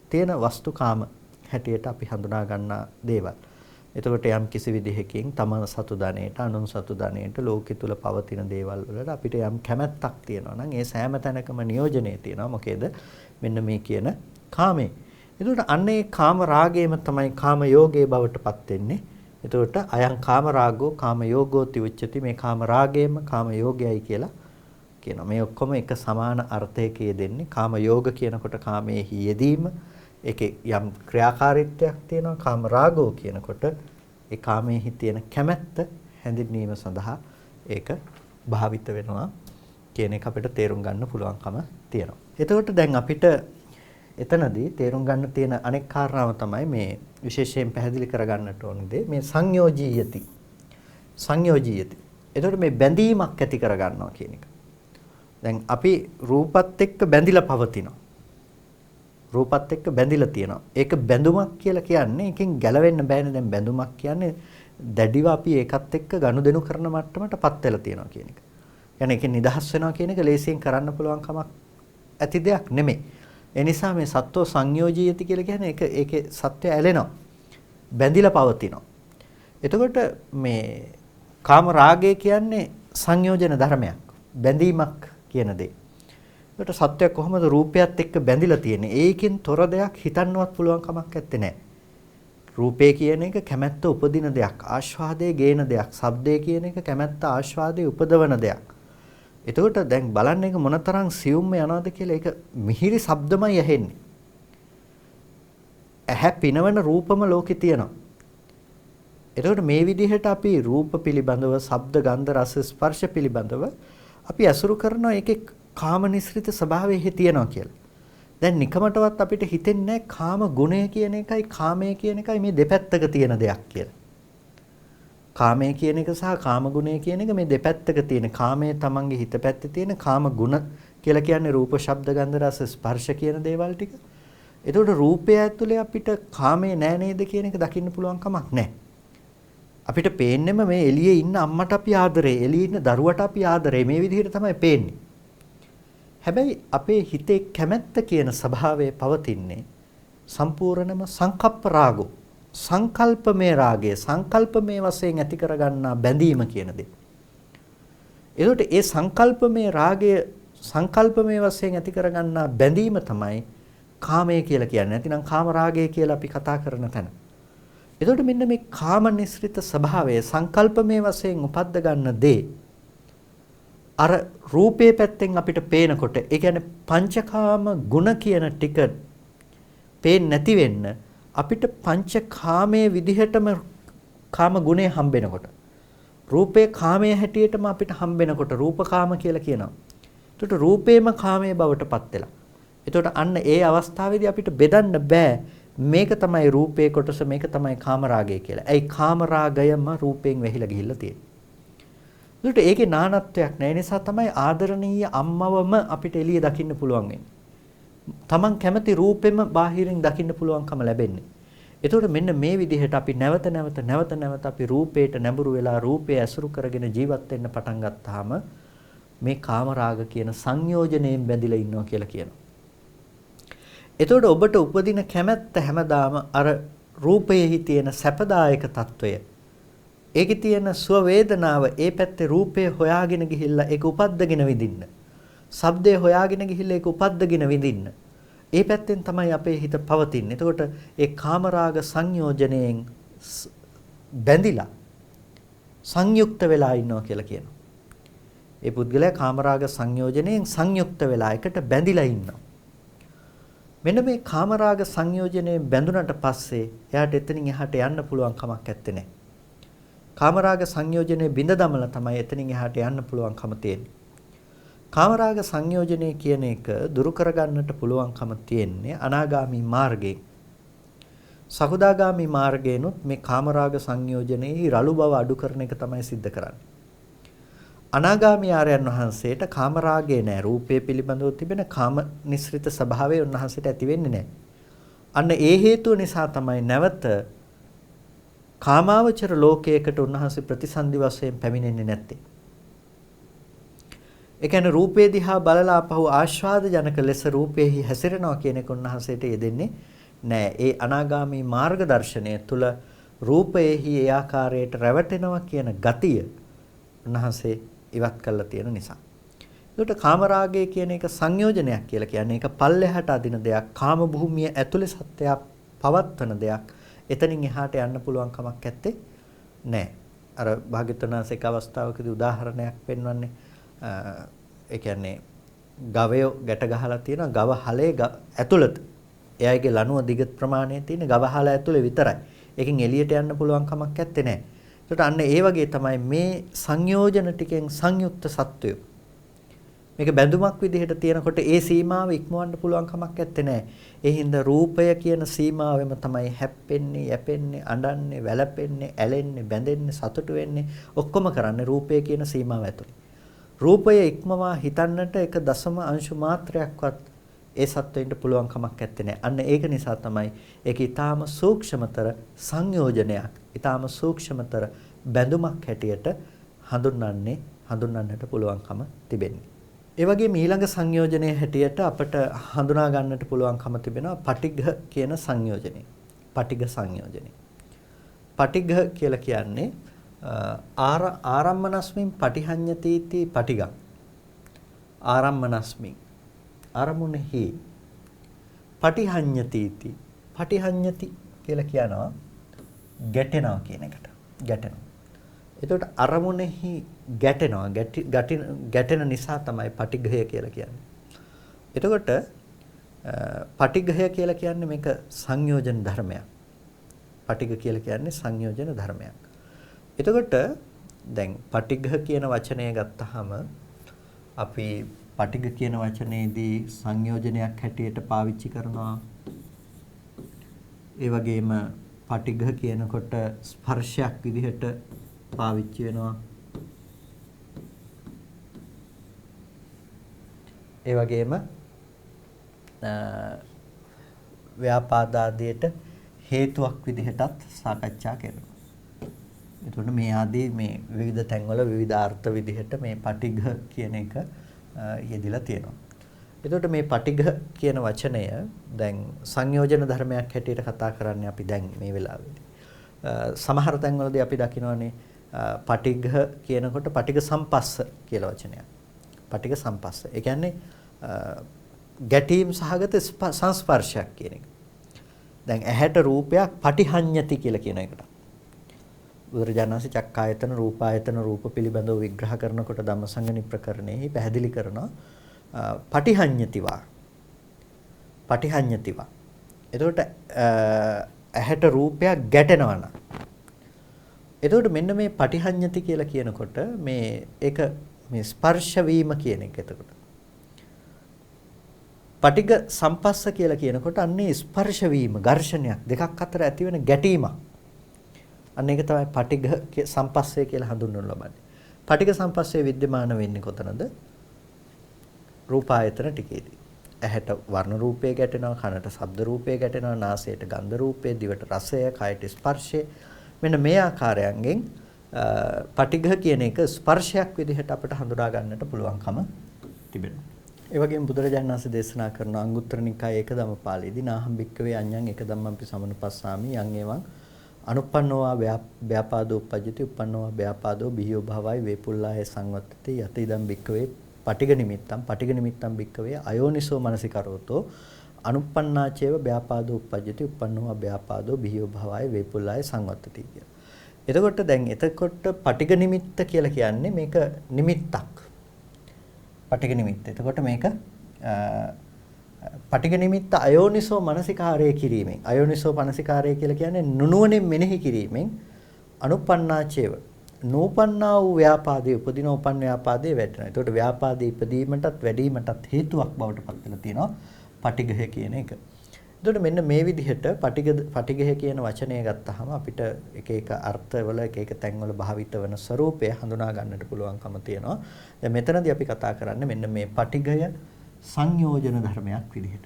Speaker 1: තියෙන වස්තුකාම හැටියට අපි හඳුනා ගන්නා දේවල්. එතකොට යම් කිසි විදිහකින් තමන් සතු ධනයට, අනුන් සතු ධනයට, ලෝකෙ තුල පවතින දේවල් වලට අපිට යම් කැමැත්තක් තියෙනවා නම් ඒ සෑම තැනකම නියෝජනය තියෙනවා. මොකේද? මෙන්න මේ කියන කාමේ. එතකොට අන්නේ කාම රාගයම තමයි කාම යෝගයේ බවට පත් වෙන්නේ. එතකොට අයං කාම රාගෝ කාම යෝගෝති උච්චති. මේ කාම රාගයම කාම යෝගයයි කියලා කියනවා. මේ ඔක්කොම එක සමාන අර්ථයක යෙදෙන්නේ. කාම යෝග කියනකොට කාමයේහි යෙදීම, ඒකේ යම් ක්‍රියාකාරීත්වයක් තියෙනවා. කාම රාගෝ කියනකොට ඒ කාමයේහි තියෙන කැමැත්ත හැඳින්වීම සඳහා ඒක භාවිත වෙනවා කියන එක අපිට තේරුම් ගන්න පුළුවන්කම තියෙනවා. එතකොට දැන් අපිට එතනදී තේරුම් ගන්න තියෙන අනෙක් කාරණාව තමයි මේ විශේෂයෙන් පැහැදිලි කරගන්නට ඕන දේ මේ සංයෝජීයති. එතකොට මේ බැඳීමක් ඇති කරගන්නවා කියන එක. දැන් අපි රූපත් එක්ක බැඳිලා පවතිනවා. රූපත් එක්ක බැඳිලා තියෙනවා. ඒක බැඳුමක් කියලා කියන්නේ එකෙන් ගැලවෙන්න බෑනේ. දැන් බැඳුමක් කියන්නේ දැඩිව අපි ඒකත් එක්ක ගනුදෙනු කරන මට්ටමටපත් වෙලා තියෙනවා කියන එක. يعني එකෙන් නිදහස් වෙනවා කියන එක ලේසියෙන් කරන්න පුළුවන් කමක් ඇති දෙයක් නෙමෙයි. ඒ නිසා මේ සත්ව සංයෝජීයති කියලා කියන්නේ ඒකේ සත්‍ය ඇලෙනවා. බැඳිලා පවතිනවා. එතකොට මේ කාම රාගය කියන්නේ සංයෝජන ධර්මයක්. බැඳීමක් කියන දේ. ඒකට සත්‍යය කොහොමද රූපයත් එක්ක බැඳිලා තියෙන්නේ? ඒකෙන් තොර දෙයක් හිතන්නවත් පුළුවන් කමක් නැත්තේ නෑ. රූපේ කියන එක කැමැත්ත උපදින දෙයක්, ආස්වාදයේ ගේන දෙයක්. ශබ්දේ කියන එක කැමැත්ත ආස්වාදයේ උපදවන දෙයක්. එතකොට දැන් බලන්න එක මොනතරම් සියුම්ම යනවද කියලා. ඒක මිහිරි ශබ්දමයි ඇහෙන්නේ. ඇහැ පිනවන රූපම ලෝකේ තියෙනවා. එතකොට මේ විදිහට අපි රූප පිළිබඳව, ශබ්ද, ගන්ධ, රස, ස්පර්ශ පිළිබඳව අපි අසුරු කරනවා ඒකේ කාම නිස්ෘත ස්වභාවය හේ තියෙනවා කියලා. දැන් නිකමටවත් අපිට හිතෙන්නේ කාම ගුණය කියන එකයි කාමය කියන එකයි මේ දෙපැත්තක තියෙන දෙයක් කියලා. කාමය කියන එක සහ කාම ගුණය කියන එක මේ දෙපැත්තක තියෙන. කාමය තමන්ගේ හිත පැත්තේ තියෙන, කාම ගුණ කියලා කියන්නේ රූප, ශබ්ද, ගන්ධ, රස, ස්පර්ශ කියන දේවල් ටික. එතකොට රූපය ඇතුලේ අපිට කාමේ නෑ නේද කියන එක දකින්න පුළුවන් කමක් නෑ. අපිට පේන්නෙම මේ එළියේ ඉන්න අම්මට අපි ආදරේ, එළියේ ඉන්න දරුවට අපි ආදරේ, මේ විදිහට තමයි පේන්නේ. හැබැයි අපේ හිතේ කැමැත්ත කියන ස්වභාවය පවතින්නේ සම්පූර්ණම සංකප්ප රාගෝ, සංකල්පමේ රාගය, සංකල්පමේ වශයෙන් ඇති කරගන්නා බැඳීම කියන දේ. එතකොට ඒ සංකල්පමේ රාගය, සංකල්පමේ වශයෙන් ඇති කරගන්නා බැඳීම තමයි කාමය කියලා කියන්නේ. නැතිනම් කාම රාගය කියලා අපි කතා කරන තැන. එතකොට මෙන්න මේ කාම නිස්ෘත ස්වභාවය, සංකල්පමේ වශයෙන් උපද්ද ගන්න දේ අර රූපේ පැත්තෙන් අපිට පේනකොට, ඒ කියන්නේ පංචකාම ගුණ කියන ටික පේන්නේ නැති වෙන්න අපිට පංචකාමයේ විදිහටම කාම ගුණය හම්බෙනකොට, රූපේ කාමයේ හැටියටම අපිට හම්බෙනකොට රූපකාම කියලා කියනවා. එතකොට රූපේම කාමයේ බවට පත් වෙලා. එතකොට අන්න ඒ අවස්ථාවේදී අපිට බෙදන්න බෑ මේක තමයි රූපේ කොටස, මේක තමයි කාමරාගය කියලා. ඇයි කාමරාගයම රූපයෙන් වැහිලා ගිහිල්ලා තියෙන්නේ. ඒකට ඒකේ නානත්වයක් නැහැ. නිසා තමයි ආදරණීය අම්මවම අපිට එළිය දකින්න පුළුවන් වෙන්නේ. Taman කැමති රූපෙම බාහිරින් දකින්න පුළුවන්කම ලැබෙන්නේ. ඒතකොට මෙන්න මේ විදිහට අපි නැවත අපි රූපේට නැඹුරු වෙලා රූපය ඇසුරු කරගෙන ජීවත් වෙන්න පටන් ගත්තාම මේ කාමරාග කියන සංයෝජනයෙන් බැඳිලා ඉන්නවා කියලා කියනවා. එතකොට ඔබට උපදින කැමැත්ත හැමදාම අර රූපයෙහි තියෙන සැපදායක తত্ত্বය, ඒකේ තියෙන සුව වේදනාව, ඒ පැත්තේ රූපය හොයාගෙන ගිහිල්ලා ඒක උපද්දගෙන විඳින්න. ශබ්දය හොයාගෙන ගිහිල්ලා ඒක උපද්දගෙන විඳින්න. ඒ පැත්තෙන් තමයි අපේ හිත පවතින්නේ. එතකොට ඒ කාමරාග සංයෝජනයෙන් බැඳිලා සංයුක්ත වෙලා ඉන්නවා කියලා කියනවා. ඒ පුද්ගලයා කාමරාග සංයෝජනයෙන් සංයුක්ත වෙලා එකට බැඳිලා ඉන්නවා. මෙන්න මේ කාමරාග සංයෝජනයෙන් බැඳුනට පස්සේ එයාට එතනින් එහාට යන්න පුළුවන් කමක් නැත්තේ. කාමරාග සංයෝජනයේ බිඳ දමලා තමයි එතනින් එහාට යන්න පුළුවන්කම තියෙන්නේ. කාමරාග සංයෝජනය කියන එක දුරු කරගන්නට පුළුවන්කම තියෙන්නේ අනාගාමී මාර්ගයෙන්. සකදාගාමී මාර්ගයෙන්ුත් මේ කාමරාග සංයෝජනයේ රළු බව අඩු කරන එක තමයි සිද්ධ කරන්නේ. අනාගාමී ආර්යයන් වහන්සේට කාමරාගය නැහැ. රූපය පිළිබඳව තිබෙන කාම නිස්ෘත ස්වභාවය උන්වහන්සේට ඇති වෙන්නේ නැහැ. අන්න ඒ හේතුව නිසා තමයි නැවත කාමාවචර ලෝකයකට උන්වහන්සේ ප්‍රතිසන්දි වශයෙන් පැමිණෙන්නේ නැත්තේ. ඒ කියන්නේ රූපේ දිහා බලලා අපහු ආස්වාද ජනක ලෙස රූපේහි හැසිරෙනවා කියන එක උන්වහන්සේට යෙදෙන්නේ නැහැ. ඒ අනාගාමී මාර්ග දර්ශනය තුල රූපේහි ඒ ආකාරයට රැවටෙනවා කියන ගතිය උන්වහන්සේ ඉවත් කරලා තියෙන නිසා. ඒකට කාමරාගය කියන එක සංයෝජනයක් කියලා කියන්නේ ඒක පල්ලෙහාට අදින දෙයක්, කාම භූමිය ඇතුලේ සත්‍යයක් පවත්වන දෙයක්. එතනින් එහාට යන්න පුළුවන් කමක් නැත්තේ නෑ. අර භාග්‍යවතුන් වහන්සේ එක් අවස්ථාවකදී උදාහරණයක් පෙන්වන්නේ ඒ කියන්නේ ගවයෝ ගැට ගහලා තියෙනවා ගව හලේ ඇතුළත. එයාගේ ලණුව දිග ප්‍රමාණය තියෙන ගව හල ඇතුලේ විතරයි. ඒකෙන් එළියට යන්න පුළුවන් කමක් නැත්තේ නෑ. ඒකට අන්න ඒ වගේ තමයි මේ සංයෝජන ටිකෙන් සංයුක්ත සත්වය. මේක බැඳුමක් විදිහට තියෙනකොට ඒ සීමාව ඉක්මවන්න පුළුවන් කමක් නැත්තේ නෑ. ඒ හින්දා රූපය කියන සීමාවෙම තමයි හැප්පෙන්නේ, යැපෙන්නේ, අඬන්නේ, වැළපෙන්නේ, ඇලෙන්නේ, බැඳෙන්නේ, සතුටු වෙන්නේ ඔක්කොම කරන්නේ රූපය කියන සීමාව ඇතුලේ. රූපය ඉක්මවා හිතන්නට එක දශම අංශු මාත්‍රයක්වත් ඒ සත්වෙින්ට පුළුවන් කමක් නැත්තේ නෑ. අන්න ඒක නිසා තමයි ඒක ඊටාම සූක්ෂමතර සංයෝජනයක්, ඊටාම සූක්ෂමතර බැඳුමක් හැටියට හඳුන්වන්නට පුළුවන්කම තිබෙන්නේ. ඒ වගේම ඊළඟ සංයෝජනයේ හැටියට අපට හඳුනා ගන්නට පුළුවන්කම තිබෙනවා පටිඝ කියන සංයෝජනය. පටිඝ සංයෝජනය. පටිඝ කියලා කියන්නේ ආරම්මනස්මින් පටිහඤ්ඤතිති පටිඝං. ආරම්මනස්මින් අරමුණෙහි පටිහඤ්ඤතිති. පටිහඤ්ඤති කියලා කියනවා. ගැටෙනවා කියන එකට. ගැටෙනවා. එතකොට අරමුණෙහි ගැටෙනවා. ගැටෙන නිසා තමයි පටිඝය කියලා කියන්නේ. එතකොට පටිඝය කියලා කියන්නේ මේක සංයෝජන ධර්මයක්. පටිඝ කියලා කියන්නේ සංයෝජන ධර්මයක්. එතකොට දැන් පටිඝ කියන වචනය ගත්තාම අපි පටිඝ කියන වචනේදී සංයෝජනයක් හැටියට පාවිච්චි කරනවා. ඒ වගේම පටිඝ කියනකොට ස්පර්ශයක් විදිහට පාවිච්චි වෙනවා. ඒ වගේම ව්‍යාපාදාදියට හේතුවක් විදිහටත් සාකච්ඡා කරනවා. එතකොට මේ ආදී මේ විවිධ තැන්වල විවිධ අර්ථ විදිහට මේ පටිඝ කියන එක යෙදිලා තියෙනවා. එතකොට මේ පටිඝ කියන වචනය දැන් සංයෝජන ධර්මයක් හැටියට කතා කරන්නේ අපි දැන් මේ වෙලාවේදී. සමහර තැන්වලදී අපි දකිනවානේ පටිඝ කියනකොට පටිඝ සම්පස්ස කියලා වචනයක්. පටිඝ සම්පස්ස. ඒ කියන්නේ ගැටීම් සහගත සංස්පර්ශයක් කියන එක. දැන් ඇහැට රූපයක් පටිහඤ්ඤති කියලා කියන එකට. බුදුරජාණන්සේ චක්කායතන රූපායතන රූප පිළිබඳව විග්‍රහ කරනකොට ධම්මසංගණි ප්‍රකරණෙහි පැහැදිලි කරනවා පටිහඤ්ඤතිවා. පටිහඤ්ඤතිවා. එතකොට ඇහැට රූපයක් ගැටෙනවා නම් එතකොට මෙන්න මේ පටිහඤ්ඤති කියලා කියනකොට මේ ඒක මේ ස්පර්ශ වීම කියන එක. එතකොට පටිඝ සම්පස්ස කියලා කියනකොට අන්නේ ස්පර්ශ වීම ඝර්ෂණයක් දෙකක් අතර ඇති වෙන ගැටීමක්. අන්න ඒක තමයි පටිඝ සම්පස්සේ කියලා හඳුන්වනු ලබන්නේ. පටිඝ සම්පස්සේ विद्यमान වෙන්නේ කොතනද? රූපායතන ටිකේදී. ඇහැට වර්ණ රූපය ගැටෙනවා, කනට ශබ්ද රූපය ගැටෙනවා, නාසයට ගන්ධ රූපය, දිවට රසය, කයට ස්පර්ශය. මෙන්න මේ ආකාරයන්ගෙන් පටිඝ කියන එක ස්පර්ශයක් විදිහට අපිට හඳුනා ගන්නට පුළුවන්කම තිබෙනවා. ඒ වගේම බුදුරජාණන් වහන්සේ දේශනා කරන අංගුත්තර නිකායේ එක ධම්මපාලයේදී නාහම් භික්කවේ අඤ්ඤං එක ධම්මම්පි සමනුපස්සාමි යං එවං අනුප්පන්නෝවා ව්‍යාපාදෝ උපජ්ජති උප්පන්නෝවා ව්‍යාපාදෝ බිහියෝ භවයි වේපුල්ලාය සංවත්තති යති ඉදම් භික්කවේ පටිඝ නිමිත්තම් භික්කවේ අයෝනිසෝ මනසිකරෝතෝ අනුප්පන්නාචේව ව්‍යාපාදෝ උපජ්ජති උප්පන්නෝවා ව්‍යාපාදෝ බිහියෝ භවයි වේපුල්ලාය සංවත්තති කියලා. එතකොට පටිඝ නිමිත්ත කියලා කියන්නේ මේක නිමිත්තක්. පටිඝ නිමිත්ත. එතකොට මේක පටිඝ නිමිත්ත අයෝනිසෝ මනසිකාරය කිරීමෙන් අයෝනිසෝ මනසිකාරය කියලා කියන්නේ නුනුවණින් මෙනෙහි කිරීමෙන් අනුපන්නාචේව නූපන්නා වූ ව්‍යාපාදයේ උපදින උපන් ව්‍යාපාදයේ වැඩෙනවා. එතකොට ව්‍යාපාදයේ ඉපදීමටත් වැඩිවීමටත් හේතුවක් බවට පත් වෙලා තියෙනවා පටිඝය කියන එක. එතකොට මෙන්න මේ විදිහට පටිඝය කියන වචනය ගත්තාම අපිට එක එක අර්ථවල එක එක තැන්වල භාවිත වෙන ස්වરૂපය හඳුනා ගන්නට පුළුවන්කම තියෙනවා. දැන් මෙතනදී අපි කතා කරන්නේ මෙන්න මේ පටිඝය සංයෝජන ධර්මයක් විදිහට.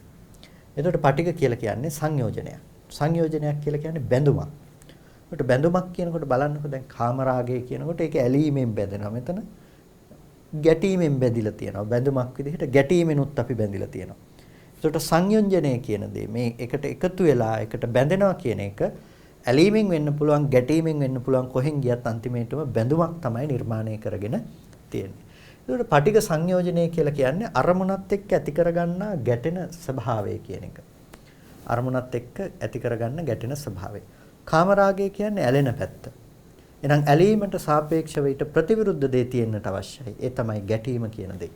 Speaker 1: එතකොට පටිඝ කියලා කියන්නේ සංයෝජනයක්. සංයෝජනයක් කියලා කියන්නේ බැඳුමක්. ඒකට බැඳුමක් කියනකොට බලන්නකෝ දැන් කාමරාගය කියනකොට ඒක ඇලීමෙන් බැඳෙනවා. මෙතන ගැටීමෙන් බැඳිලා තියෙනවා. බැඳුමක් විදිහට ගැටීමෙනුත් අපි බැඳිලා තියෙනවා. ඒකට සංයෝජනය කියන දේ මේ එකට එකතු වෙලා එකට බැඳෙනවා කියන එක ඇලීමෙන් වෙන්න පුළුවන් ගැටීමෙන් වෙන්න පුළුවන් කොහෙන් ගියත් අන්තිමේටම බැඳුමක් තමයි නිර්මාණය කරගෙන තියෙන්නේ. ඒකට පටිඝ සංයෝජනය කියලා කියන්නේ අරමුණත් එක්ක ඇති කරගන්නා ගැටෙන ස්වභාවය කියන එක. අරමුණත් එක්ක ඇති කරගන්න ගැටෙන ස්වභාවය. කාමරාගය කියන්නේ ඇලෙන පැත්ත. එහෙනම් ඇලීමට සාපේක්ෂව ඊට ප්‍රතිවිරුද්ධ දේ තියෙන්නට අවශ්‍යයි. ඒ තමයි ගැටීම කියන දේ.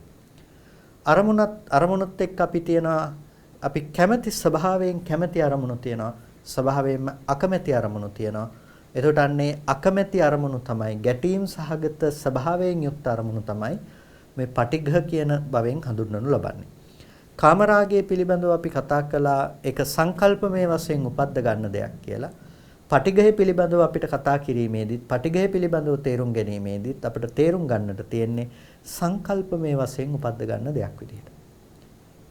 Speaker 1: අරමුණත් එක්ක අපි කැමැති ස්වභාවයෙන් කැමැති අරමුණු තියෙනවා. ස්වභාවයෙන්ම අකමැති අරමුණු තියෙනවා. එතකොට අන්නේ අකමැති අරමුණු තමයි ගැටීම් සහගත ස්වභාවයෙන් යුක්ත අරමුණු තමයි මේ පටිඝ කියන බවෙන් හඳුන්වනු ලබන්නේ. කාමරාගය පිළිබඳව අපි කතා කළා ඒක සංකල්පමය වශයෙන් උපද්ද ගන්න දෙයක් කියලා. පටිඝය පිළිබඳව අපිට කතා කිරීමේදීත් පටිඝය පිළිබඳව තේරුම් ගැනීමේදීත් අපිට තේරුම් ගන්නට තියෙන්නේ සංකල්පමය වශයෙන් උපද්ද ගන්න දෙයක් විදිහට.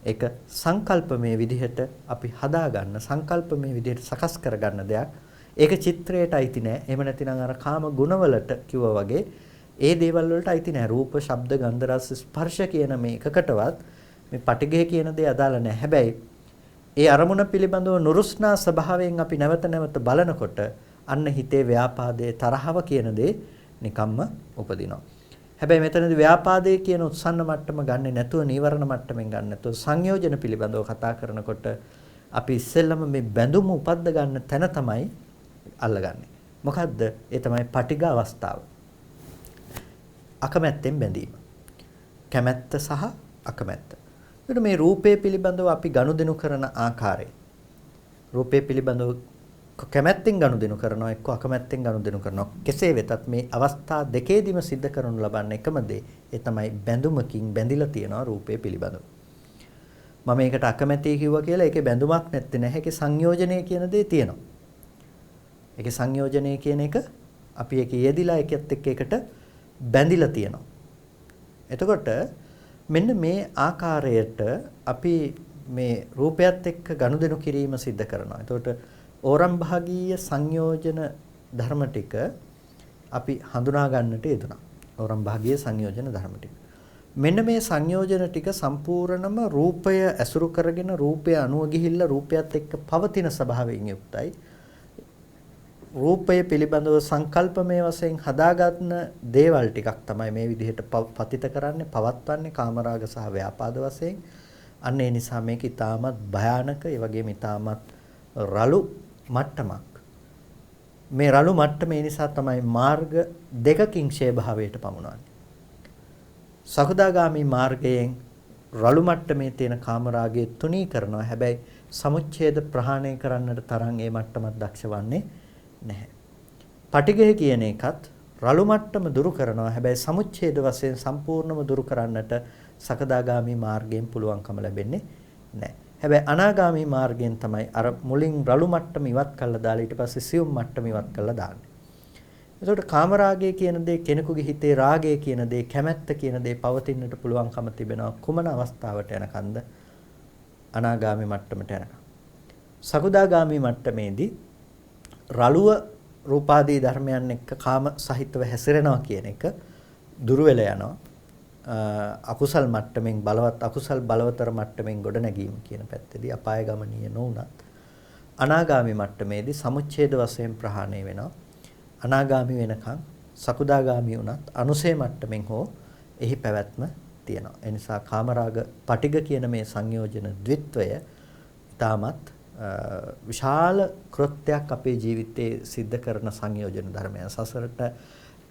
Speaker 1: ඒක සංකල්පමය විදිහට අපි හදා ගන්න සංකල්පමය විදිහට සකස් කර ගන්න දෙයක්. ඒක චිත්‍රයට අයිති නෑ. එහෙම නැතිනම් අර කාම ගුණවලට කිව්වා වගේ ඒ දේවල් වලට අයිති නෑ. රූප, ශබ්ද, ගන්ධ, රස, ස්පර්ශ කියන මේ එකකටවත් මේ පටිඝය කියන දේ අදාළ නෑ. හැබැයි ඒ අරමුණ පිළිබඳව නුරුස්නා ස්වභාවයෙන් අපි නැවත නැවත බලනකොට අන්න හිතේ ව්‍යාපාදයේ තරහව කියන දේ නිකම්ම උපදිනවා. හැබැයි මෙතනදී ව්‍යාපාදයේ කියන උත්සන්න මට්ටම ගන්නෙ නැතුව නීවරණ මට්ටමින් ගන්න නැතුව සංයෝජන පිළිබඳව කතා කරනකොට අපි ඉස්සෙල්ලම මේ බැඳුම උපද්ද ගන්න තැන තමයි අල්ලගන්නේ. මොකද්ද? ඒ තමයි පටිඝ අවස්ථාව. අකමැත්තෙන් බැඳීම. කැමැත්ත සහ අකමැත්ත. එතකොට මේ රූපය පිළිබඳව අපි ගනුදෙනු කරන ආකාරය. රූපය පිළිබඳව කැමැත්තෙන් ගනුදෙනු කරනවා එක්ක අකමැත්තෙන් ගනුදෙනු කරනවා. කෙසේ වෙතත් මේ අවස්ථා දෙකේදීම සිද්ධ කරනු ලබන්නේ එකම දේ. ඒ තමයි බැඳුමකින් බැඳිලා තියෙනවා රූපය පිළිබඳව. මම මේකට අකමැතියි කිව්වා කියලා ඒකේ බැඳුමක් නැත්තේ නැහැ. ඒකේ සංයෝජනය කියන දේ තියෙනවා. ඒකේ සංයෝජනය කියන එක අපි ඒකේ යෙදිලා ඒකත් එක්ක ඒකට බැඳිලා තියෙනවා. එතකොට මෙන්න මේ ආකාරයට අපි මේ රූපයත් එක්ක ගනුදෙනු කිරීම සිද්ධ කරනවා. එතකොට ඕරම් භාගීය සංයෝජන ධර්ම ටික අපි හඳුනා ගන්නට යෙදුණා. ඕරම් භාගීය සංයෝජන ධර්ම ටික. මෙන්න මේ සංයෝජන ටික සම්පූර්ණම රූපය ඇසුරු කරගෙන රූපය අනුව ගිහිල්ලා රූපයත් එක්ක පවතින ස්වභාවයෙන් යුක්තයි. රූපය පිළිබඳව සංකල්පමය වශයෙන් හදාගන්න දේවල් ටිකක් තමයි මේ විදිහට පතිත කරන්නේ, පවත්වන්නේ කාමරාග සහ ව්‍යාපාද වශයෙන්. අන්න ඒ නිසා මේක ඊටමත් භයානක, ඒ වගේම ඊටමත් රළු මට්ටමක්. මේ රළු මට්ටම ඒ නිසා තමයි මාර්ග දෙකකින් ඡේ භාවයට පමුණවන්නේ. සකදාගාමි මාර්ගයෙන් රළු මට්ටමේ තියෙන කාමරාගය තුනී කරනවා. හැබැයි සමුච්ඡේද ප්‍රහාණය කරන්නට තරම් ඒ මට්ටමක් දක්ෂ වන්නේ නැහැ. පටිඝය කියන එකත් රළු මට්ටම දුරු කරනවා. හැබැයි සමුච්ඡේද වශයෙන් සම්පූර්ණම දුරු කරන්නට සකදාගාමි මාර්ගයෙන් පුළුවන්කම ලැබෙන්නේ නැහැ. හැබැයි අනාගාමි මාර්ගයෙන් තමයි අර මුලින් රළු මට්ටම ඉවත් කළා දාලා ඊට පස්සේ සියුම් මට්ටම ඉවත් කළා දාන්නේ. එතකොට කාමරාගය කියන දේ කෙනෙකුගේ හිතේ රාගය කියන දේ කැමැත්ත කියන දේ පවතින්නට පුළුවන්කම තිබෙනවා කුමන අවස්ථාවට යනකන්ද? අනාගාමි මට්ටමට යනකම්. සකදාගාමි මට්ටමේදී රළුව රූපාදී ධර්මයන් එක්ක කාම සහිතව හැසිරෙනවා කියන එක දුරු වෙලා යනවා. අකුසල් මට්ටමින් බලවත් අකුසල් බලවතර මට්ටමින් ගොඩ නැගීම කියන පැත්තේදී අපාය ගමනීය නොවුනත් අනාගාමි මට්ටමේදී සමුච්ඡේද වශයෙන් ප්‍රහාණය වෙනවා. අනාගාමි වෙනකන් සකුදාගාමි වුණත් අනුසේ මට්ටමින් හෝ එහි පැවැත්ම තියෙනවා. ඒ නිසා කාමරාග පටිඝ කියන මේ සංයෝජන ද්විත්වය ඊටමත් විශාල කෘත්‍යයක් අපේ ජීවිතයේ සිද්ධ කරන සංයෝජන ධර්මයන්. සසරට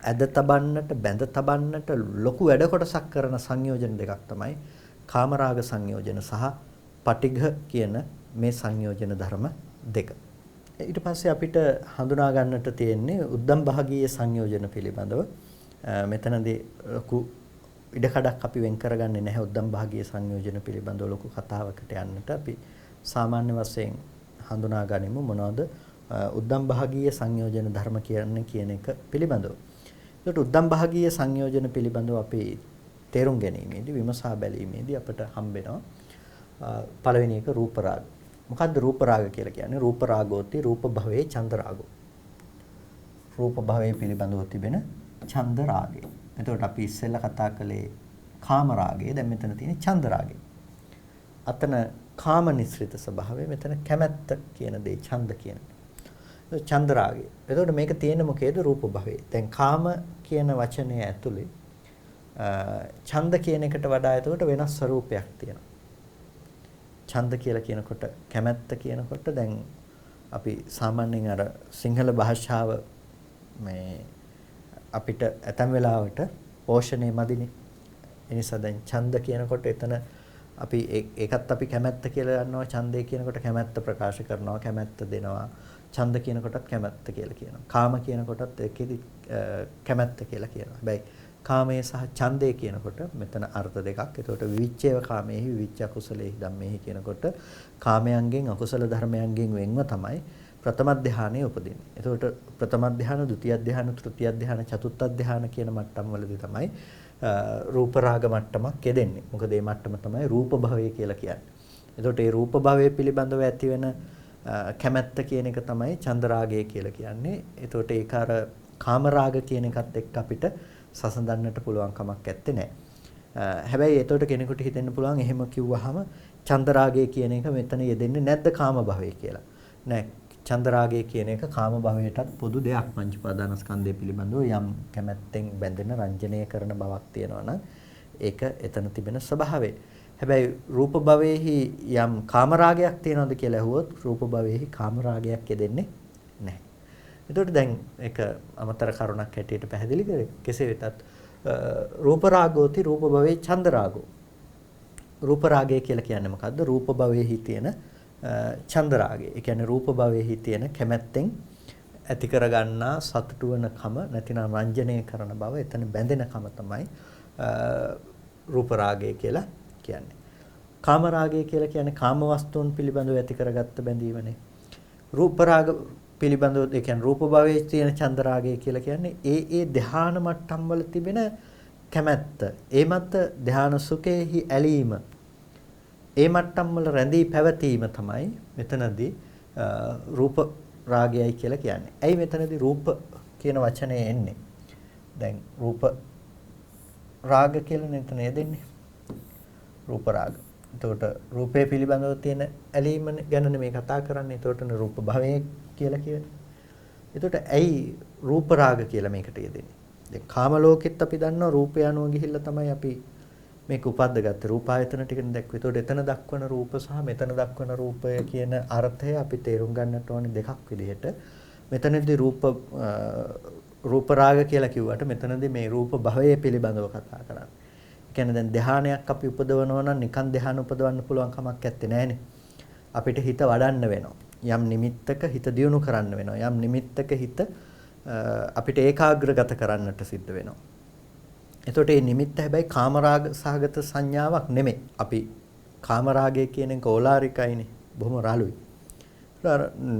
Speaker 1: ඇද තබන්නට බැඳ තබන්නට ලොකු වැඩ කොටසක් කරන සංයෝජන දෙකක් තමයි කාමරාග සංයෝජන සහ පටිඝ කියන මේ සංයෝජන ධර්ම දෙක. ඊට පස්සේ අපිට හඳුනා ගන්නට තියෙන්නේ උද්දම් භාගීය සංයෝජන පිළිබඳව. මෙතනදී ලොකු ඉඩකඩක් අපි වෙන් කරගන්නේ නැහැ උද්දම් භාගීය සංයෝජන පිළිබඳව ලොකු කතාවකට යන්නට. අපි සාමාන්‍ය වශයෙන් හඳුනා ගනිමු මොනවද උද්දම් භාගීය සංයෝජන ධර්ම කියන්නේ කියන එක පිළිබඳව. ඒකට උද්දම් භාගීය සංයෝජන පිළිබඳව අපි තේරුම් ගැනීමේදී විමසා බැලීමේදී අපට හම්බෙනවා පළවෙනි එක රූප රාග. මොකද්ද රූප රාග කියලා කියන්නේ? රූප රාගෝති රූප භවයේ ඡන්ද රාගෝ. රූප භවයේ පිළිබඳව තිබෙන ඡන්ද රාගය. එතකොට අපි ඉස්සෙල්ලා කතා කළේ කාම රාගය. දැන් මෙතන තියෙන ඡන්ද රාගය. අතන කාම නිස්ෘත ස්වභාවය, මෙතන කැමැත්ත කියන දේ ඡන්ද කියන. ඡන්ද රාගය. එතකොට මේක තියෙන්නේ මොකේද? රූප භවයේ. දැන් කාම කියන වචනය ඇතුලේ ඡන්ද කියන එකට වඩා එතකොට වෙනස් ස්වરૂපයක් තියෙනවා. ඡන්ද කියලා කියනකොට කැමැත්ත කියනකොට දැන් අපි සාමාන්‍යයෙන් අර සිංහල භාෂාව මේ අපිට ඇතැම් වෙලාවට පෝෂණය මදිනේ. ඒ නිසා දැන් ඡන්ද කියනකොට එතන අපි ඒකත් අපි කැමැත්ත කියලා ගන්නවා. ඡන්දය කියනකොට කැමැත්ත ප්‍රකාශ කරනවා, කැමැත්ත දෙනවා. ඡන්ද කියනකොටත් කැමැත්ත කියලා කියනවා. කාම කියනකොටත් ඒකෙදි කැමැත්ත කියලා කියනවා. හැබැයි කාමයේ සහ ඡන්දේ කියනකොට මෙතන අර්ථ දෙකක්. ඒකට විවිච්ඡේව කාමේහි විවිච්ඡ කුසලේහි ධම්මේහි කියනකොට කාමයන්ගෙන් අකුසල ධර්මයන්ගෙන් වෙන්ව තමයි ප්‍රථම ධානයේ උපදින්නේ. ඒකට ප්‍රථම ධාන, ဒုတိ ධාන, තෘතිය ධාන, චතුර්ථ ධාන කියන මට්ටම් වලදී තමයි රූප රාග මට්ටමක් යෙදෙන්නේ. මොකද මේ මට්ටම තමයි රූප භවය කියලා කියන්නේ. ඒකට මේ රූප භවය පිළිබඳව ඇති වෙන කැමැත්ත කියන එක තමයි ඡන්ද රාගය කියලා කියන්නේ. ඒකට ඒක අර කාම රාග කියන එකත් එක්ක අපිට සසඳන්නට පුළුවන් කමක් නැත්තේ නෑ. හැබැයි ඒතකොට කෙනෙකුට හිතෙන්න පුළුවන් එහෙම කිව්වහම ඡන්ද රාගය කියන එක මෙතන යෙදෙන්නේ නැද්ද කාම භවය කියලා. නෑ. ඡන්ද රාගය කියන එක කාම භවයටත් පොදු දෙයක්. පංච උපාදානස්කන්ධය පිළිබඳව යම් කැමැත්තෙන් බැඳෙන රංජනය කරන බවක් තියෙනවා නම් ඒක එතන තිබෙන ස්වභාවය. හැබැයි රූප භවයේහි යම් කාම රාගයක් තියෙනවද කියලා ඇහුවොත් රූප භවයේහි කාම රාගයක් යෙදෙන්නේ නැහැ. එතකොට දැන් ඒක අමතර කරුණක් හැටියට පැහැදිලි කරේ. කෙසේ වෙතත් රූප රාගෝති රූප භවයේ ඡන්ද රාගෝ. රූප රාගය කියලා කියන්නේ මොකද්ද? රූප භවයේහි තියෙන ඡන්ද රාගය. ඒ කියන්නේ රූප භවයේහි තියෙන කැමැත්තෙන් ඇති කරගන්නා සතුටු වෙන කම නැතිනම් රංජනය කරන බව එතන බැඳෙන කම තමයි රූප රාගය කියලා කියන්නේ. කාම රාගය කියලා කියන්නේ කාම වස්තුන් පිළිබඳව ඇති කරගත්ත බැඳීමනේ. රූප රාග පිළිබඳව ඒ කියන්නේ රූප භවයේ තියෙන ඡන්ද රාගය කියලා කියන්නේ ඒ ධ්‍යාන මට්ටම් වල තිබෙන කැමැත්ත. ඒ මත ධ්‍යාන සුඛේහි ඇලීම. ඒ මට්ටම් වල රැඳී පැවතීම තමයි මෙතනදී රූප රාගයයි කියලා කියන්නේ. ඇයි මෙතනදී රූප කියන වචනේ එන්නේ? දැන් රූප රාග කියලා මෙතන යෙදෙන්නේ. රූප රාග. එතකොට රූපය පිළිබඳව තියෙන ඇලීම ගැන මේ කතා කරන්නේ. එතකොට රූප භවය කියලා කියන්නේ. එතකොට ඇයි රූප රාග කියලා මේකට යෙදෙන්නේ? දැන් කාම ලෝකෙත් අපි දන්නවා රූපය අනුව ගිහිල්ලා තමයි අපි මේක උපද්දගත්තේ. රූපායතන ටිකනේ දැක්වෙ. එතකොට එතන දක්වන රූප සහ මෙතන දක්වන රූපය කියන අර්ථය අපි තේරුම් ගන්නට ඕනේ දෙකක් විදිහට. මෙතනදී රූප රාග කියලා කිව්වට මෙතනදී මේ රූප භවය පිළිබඳව කතා කරන්නේ. ඒ කියන්නේ දැන් ධානයක් අපි උපදවනවා නම් නිකන් ධාන උපදවන්න පුළුවන් කමක් නැත්තේ නෑනේ. අපිට හිත වඩන්න වෙනවා. යම් නිමිත්තක හිත දියුණු කරන්න වෙනවා. යම් නිමිත්තක හිත අපිට ඒකාග්‍රගත කරන්නට සිද්ධ වෙනවා. එතකොට මේ නිමිත්ත හැබැයි කාමරාග සහගත සංඥාවක් නෙමෙයි. අපි කාමරාගය කියන එක ඕලාරිකයිනේ. බොහොම රළුයි.